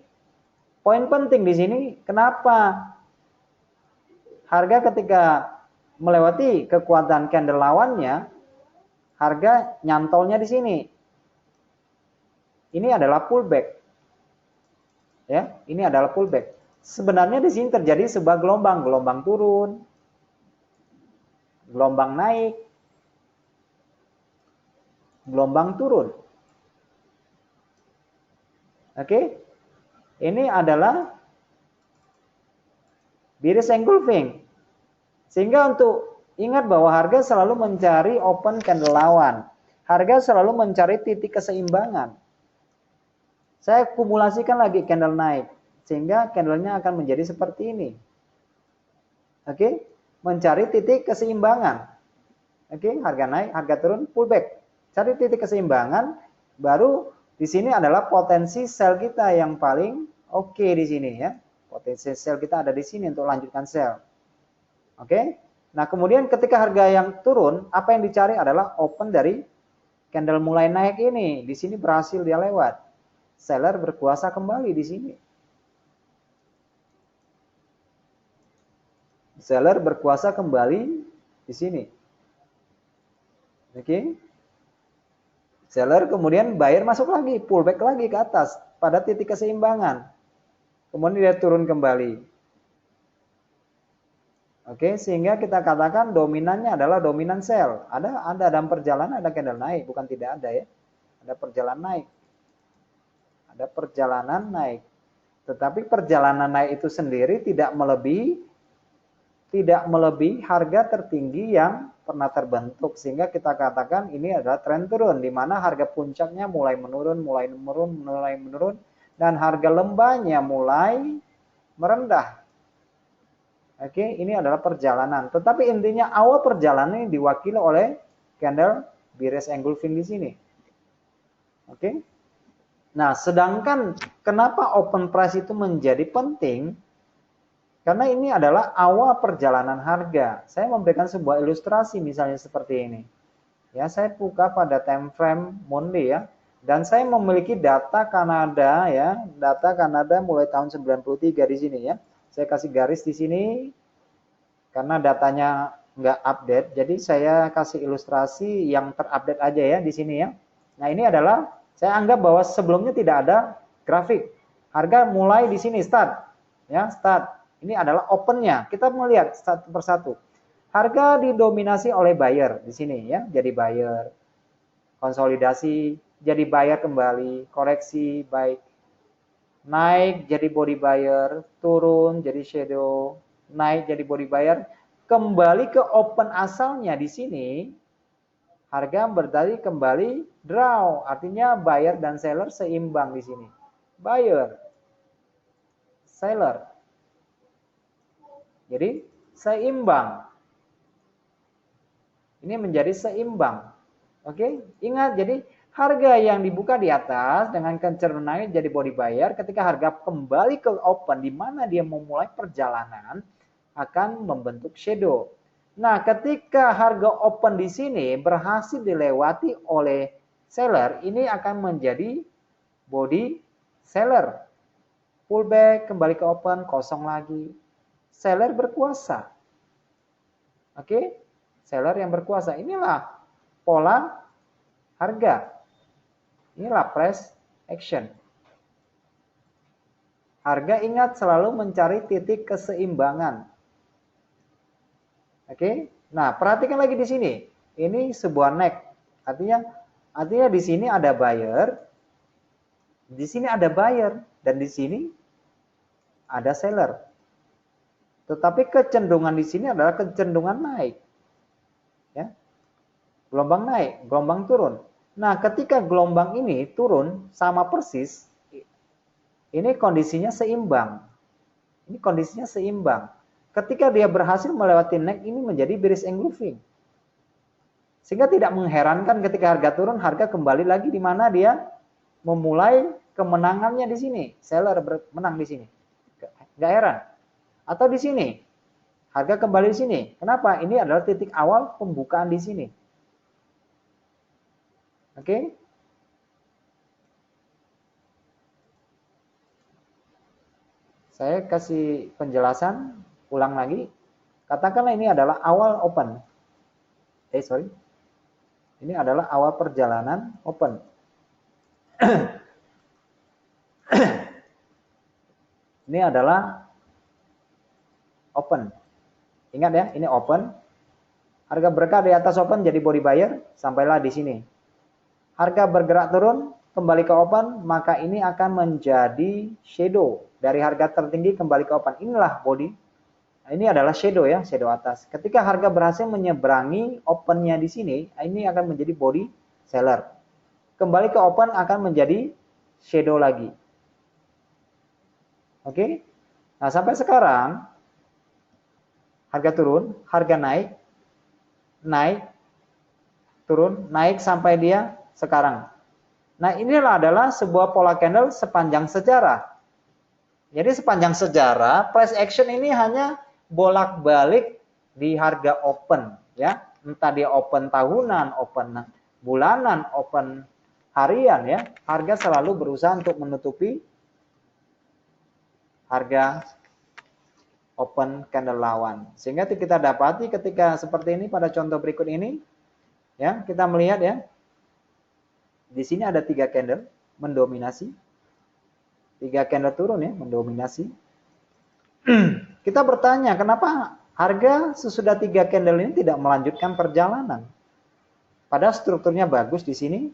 poin penting di sini. Kenapa? Harga ketika melewati kekuatan candle lawannya, harga nyantolnya di sini. Ini adalah pullback. Ya, ini adalah pullback. Sebenarnya di sini terjadi sebuah gelombang turun, gelombang naik, gelombang turun. Oke. Ini adalah bearish engulfing. Sehingga untuk ingat bahwa harga selalu mencari open candle lawan. Harga selalu mencari titik keseimbangan. Saya kumulasikan lagi candle naik. Sehingga candlenya akan menjadi seperti ini. Oke. Mencari titik keseimbangan. Oke. Harga naik, harga turun, pullback. Cari titik keseimbangan. Baru di sini adalah potensi sell kita yang paling oke di sini ya. Potensi sell kita ada di sini untuk lanjutkan sell. Oke. Nah, kemudian ketika harga yang turun, apa yang dicari adalah open dari candle mulai naik ini, di sini berhasil dia lewat. Seller berkuasa kembali di sini. Seller berkuasa kembali di sini. Oke. Seller kemudian buyer masuk lagi, pullback lagi ke atas pada titik keseimbangan. Kemudian dia turun kembali. Oke, sehingga kita katakan dominannya adalah dominan sell. Ada dalam perjalanan ada candle naik, bukan tidak ada ya. Ada perjalanan naik. Ada perjalanan naik. Tetapi perjalanan naik itu sendiri tidak melebihi harga tertinggi yang pernah terbentuk, sehingga kita katakan ini adalah tren turun, di mana harga puncaknya mulai menurun, dan harga lembahnya mulai merendah. Oke, ini adalah perjalanan. Tetapi intinya awal perjalanan ini diwakili oleh candle bearish engulfing di sini. Oke. Nah, sedangkan kenapa open price itu menjadi penting? Karena ini adalah awal perjalanan harga. Saya memberikan sebuah ilustrasi misalnya seperti ini. Ya, saya buka pada time frame Monday ya. Dan saya memiliki data Kanada ya, data Kanada mulai tahun 93 di sini ya. Saya kasih garis di sini karena datanya nggak update. Jadi saya kasih ilustrasi yang terupdate aja ya di sini ya. Nah, ini adalah saya anggap bahwa sebelumnya tidak ada grafik. Harga mulai di sini start. Ya, start. Ini adalah opennya. Kita melihat satu persatu. Harga didominasi oleh buyer di sini ya. Jadi buyer, konsolidasi, jadi buyer kembali, koreksi, baik. Naik jadi body buyer, turun jadi shadow, naik jadi body buyer, kembali ke open asalnya di sini. Harga berdiri kembali draw, artinya buyer dan seller seimbang di sini. Buyer, seller. Jadi seimbang. Ini menjadi seimbang. Oke, ingat jadi harga yang dibuka di atas dengan kecenderungan naik jadi body buyer, ketika harga kembali ke open di mana dia memulai perjalanan akan membentuk shadow. Nah, ketika harga open di sini berhasil dilewati oleh seller, ini akan menjadi body seller. Pullback, kembali ke open, kosong lagi. Seller berkuasa. Oke? Seller yang berkuasa. Inilah pola harga. Inilah price action. Harga ingat selalu mencari titik keseimbangan. Oke, nah perhatikan lagi di sini. Ini sebuah neck. Artinya di sini ada buyer, di sini ada buyer, dan di sini ada seller. Tetapi kecenderungan di sini adalah kecenderungan naik. Ya, gelombang naik, gelombang turun. Nah, ketika gelombang ini turun sama persis, ini kondisinya seimbang. Ini kondisinya seimbang. Ketika dia berhasil melewati neck, ini menjadi bearish engulfing. Sehingga tidak mengherankan ketika harga turun, harga kembali lagi di mana dia memulai kemenangannya di sini. Seller menang di sini. Nggak heran. Atau di sini, harga kembali di sini. Kenapa? Ini adalah titik awal pembukaan di sini. Oke? Saya kasih penjelasan, ulang lagi. Katakanlah ini adalah awal open. Ini adalah awal perjalanan open. Ini adalah open. Ingat ya, ini open. Harga bergerak di atas open jadi body buyer, sampailah di sini. Harga bergerak turun, kembali ke open, maka ini akan menjadi shadow. Dari harga tertinggi kembali ke open. Inilah body. Ini adalah shadow ya, shadow atas. Ketika harga berhasil menyeberangi opennya di sini, ini akan menjadi body seller. Kembali ke open akan menjadi shadow lagi. Oke? Nah, sampai sekarang harga turun, harga naik, turun, naik sampai dia sekarang. Nah, inilah adalah sebuah pola candle sepanjang sejarah. Jadi sepanjang sejarah, price action ini hanya bolak-balik di harga open, ya. Entah dia open tahunan, open bulanan, open harian ya, harga selalu berusaha untuk menutupi harga open candle lawan. Sehingga kita dapati ketika seperti ini pada contoh berikut ini, ya kita melihat ya, di sini ada 3 candle mendominasi, 3 candle turun ya mendominasi. Kita bertanya kenapa harga sesudah 3 candle ini tidak melanjutkan perjalanan? Padahal strukturnya bagus di sini.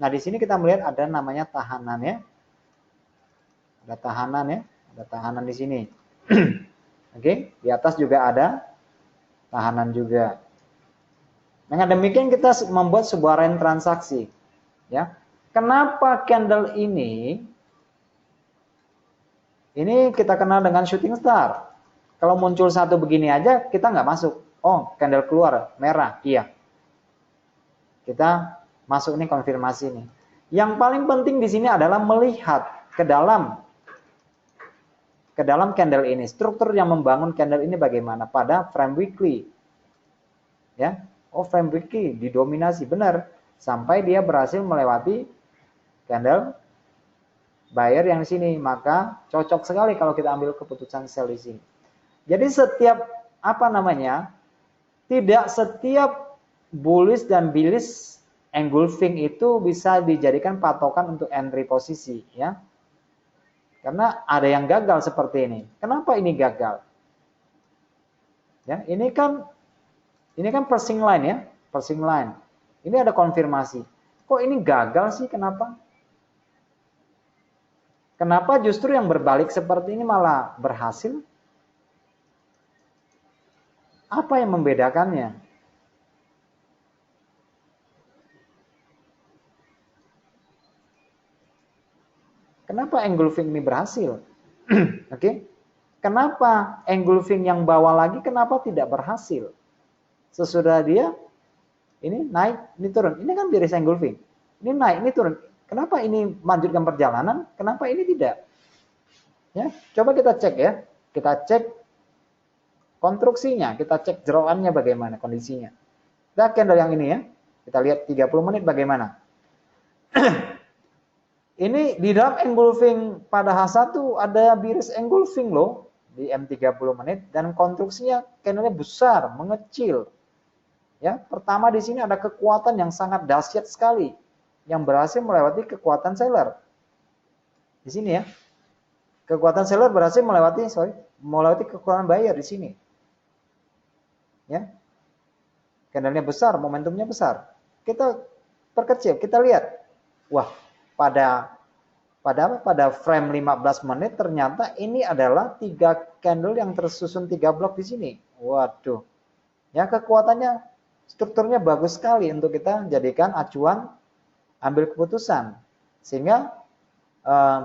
Nah di sini kita melihat ada namanya tahanan ya, ada tahanan ya, ada tahanan di sini. Oke, di atas juga ada tahanan juga. Dengan demikian kita membuat sebuah range transaksi. Ya, kenapa candle ini kita kenal dengan shooting star. Kalau muncul satu begini aja kita nggak masuk. Oh, candle keluar merah, iya. Kita masuk ini konfirmasi nih. Yang paling penting di sini adalah melihat ke dalam candle ini, struktur yang membangun candle ini bagaimana pada frame weekly. Ya, oh frame weekly didominasi benar sampai dia berhasil melewati candle buyer yang di sini, maka cocok sekali kalau kita ambil keputusan sell di sini. Jadi setiap tidak setiap bullish dan bearish engulfing itu bisa dijadikan patokan untuk entry posisi ya. Karena ada yang gagal seperti ini. Kenapa ini gagal? Ya, ini kan pricing line ya, pricing line. Ini ada konfirmasi. Kok ini gagal sih? Kenapa? Kenapa justru yang berbalik seperti ini malah berhasil? Apa yang membedakannya? Kenapa engulfing ini berhasil? Oke. Kenapa engulfing yang bawah lagi kenapa tidak berhasil? Sesudah dia ini naik, ini turun. Ini kan bearish engulfing. Ini naik, ini turun. Kenapa ini melanjutkan perjalanan? Kenapa ini tidak? Ya, coba kita cek ya. Kita cek konstruksinya, kita cek jeroannya bagaimana kondisinya. Kita candle yang ini ya. Kita lihat 30 menit bagaimana. Ini di dalam engulfing pada H1 ada bearish engulfing loh di M30 menit dan konstruksinya candlenya besar, mengecil. Ya, pertama di sini ada kekuatan yang sangat dahsyat sekali yang berhasil melewati kekuatan seller. Di sini ya. Kekuatan seller berhasil melewati kekuatan buyer di sini. Ya. Candlenya besar, momentumnya besar. Kita perkecil, kita lihat. Wah, pada frame 15 menit ternyata ini adalah 3 candle yang tersusun 3 blok di sini. Waduh. Ya, kekuatannya strukturnya bagus sekali untuk kita jadikan acuan ambil keputusan. Sehingga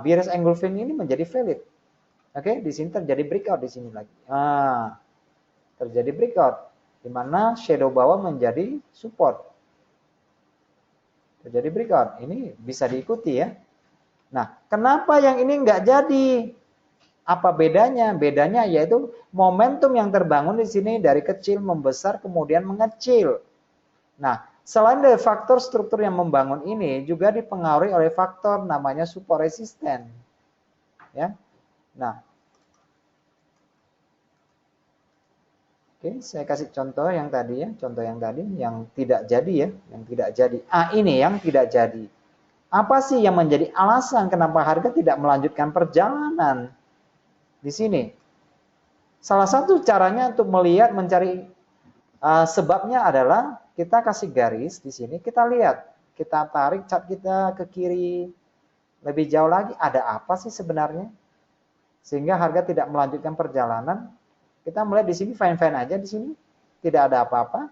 bearish engulfing ini menjadi valid. Oke, di sini terjadi breakout di sini lagi. Terjadi breakout di mana shadow bawah menjadi support. Terjadi breakout. Ini bisa diikuti ya. Nah, kenapa yang ini nggak jadi? Apa bedanya? Bedanya yaitu momentum yang terbangun di sini dari kecil membesar kemudian mengecil. Nah, selain dari faktor struktur yang membangun ini juga dipengaruhi oleh faktor namanya support resisten. Ya. Nah. Oke, saya kasih contoh yang tadi ya, contoh yang tadi yang tidak jadi ya, yang tidak jadi. Ini yang tidak jadi. Apa sih yang menjadi alasan kenapa harga tidak melanjutkan perjalanan di sini? Salah satu caranya untuk melihat mencari sebabnya adalah kita kasih garis di sini, kita lihat, kita tarik cat kita ke kiri lebih jauh lagi, ada apa sih sebenarnya sehingga harga tidak melanjutkan perjalanan? Kita melihat di sini fine-fine aja di sini, tidak ada apa-apa.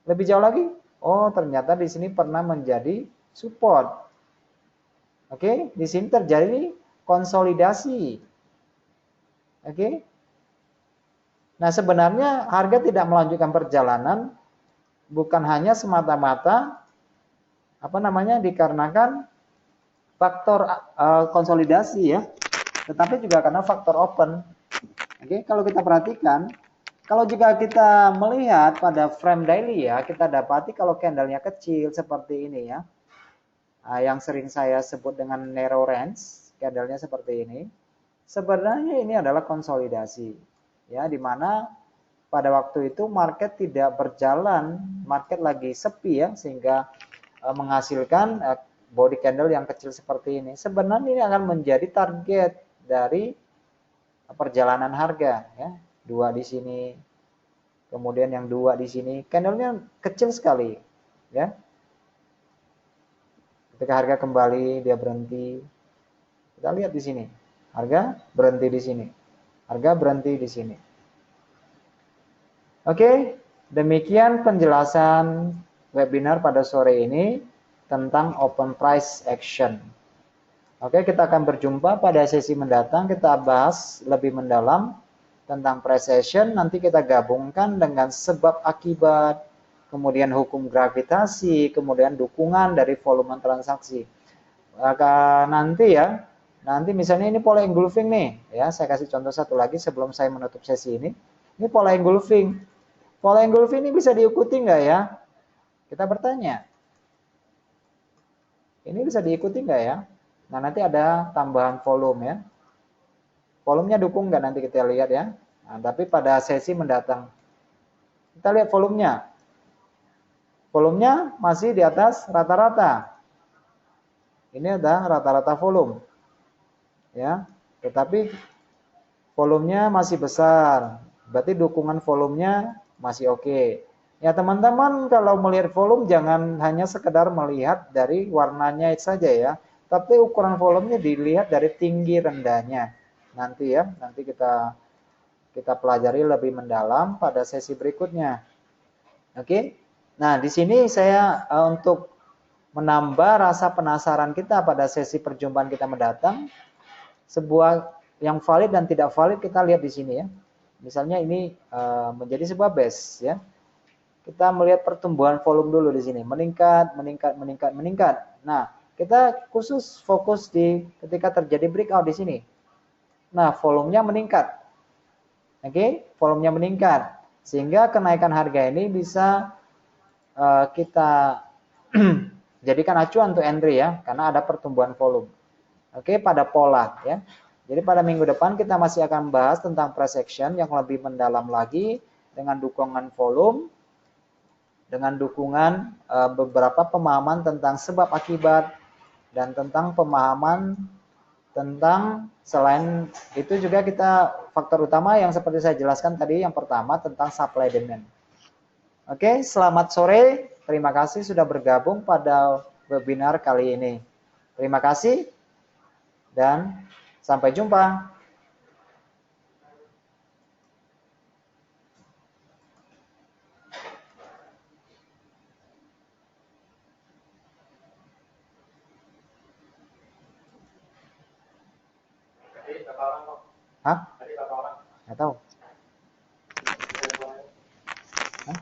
Lebih jauh lagi, oh ternyata di sini pernah menjadi support. Oke, di sini terjadi konsolidasi. Oke. Nah, sebenarnya harga tidak melanjutkan perjalanan bukan hanya semata-mata dikarenakan faktor konsolidasi ya, tetapi juga karena faktor open. Oke, kalau kita perhatikan Kalau jika kita melihat pada frame daily ya, kita dapati kalau candlenya kecil seperti ini ya, yang sering saya sebut dengan narrow range, candlenya seperti ini. Sebenarnya ini adalah konsolidasi, ya, di mana pada waktu itu market tidak berjalan, market lagi sepi ya, sehingga menghasilkan body candle yang kecil seperti ini. Sebenarnya ini akan menjadi target dari perjalanan harga, ya, dua di sini, kemudian yang dua di sini, candlenya kecil sekali, ya. Ketika harga kembali, dia berhenti. Kita lihat di sini, harga berhenti di sini, harga berhenti di sini. Oke, demikian penjelasan webinar pada sore ini tentang open price action. Oke, kita akan berjumpa pada sesi mendatang. Kita bahas lebih mendalam tentang price action. Nanti kita gabungkan dengan sebab akibat, kemudian hukum gravitasi, kemudian dukungan dari volume transaksi. Nanti misalnya ini pola engulfing nih, ya. Saya kasih contoh satu lagi sebelum saya menutup sesi ini. Ini pola engulfing. Pola engulfing ini bisa diikuti nggak ya? Kita bertanya. Ini bisa diikuti nggak ya? Nah, nanti ada tambahan volume ya. Volumenya dukung nggak nanti kita lihat ya. Nah, tapi pada sesi mendatang. Kita lihat volumenya. Volumenya masih di atas rata-rata. Ini ada rata-rata volume. Ya. Tetapi volumenya masih besar. Berarti dukungan volumenya masih oke. Ya teman-teman, kalau melihat volume jangan hanya sekedar melihat dari warnanya saja ya, tapi ukuran volumenya dilihat dari tinggi rendahnya. Nanti ya, nanti kita pelajari lebih mendalam pada sesi berikutnya. Oke. Nah, di sini saya untuk menambah rasa penasaran kita pada sesi perjumpaan kita mendatang, sebuah yang valid dan tidak valid kita lihat di sini ya. Misalnya ini menjadi sebuah base ya. Kita melihat pertumbuhan volume dulu di sini, meningkat. Nah, kita khusus fokus di ketika terjadi breakout di sini. Nah, volumenya meningkat. Oke, volumenya meningkat. Sehingga kenaikan harga ini bisa kita jadikan acuan untuk entry ya, karena ada pertumbuhan volume. Oke, pada pola ya. Jadi pada minggu depan kita masih akan bahas tentang price action yang lebih mendalam lagi dengan dukungan volume, dengan dukungan beberapa pemahaman tentang sebab akibat dan tentang pemahaman tentang selain itu juga kita faktor utama yang seperti saya jelaskan tadi yang pertama tentang supply demand. Oke, selamat sore. Terima kasih sudah bergabung pada webinar kali ini. Terima kasih dan sampai jumpa. Hah? Nggak tahu. Hah?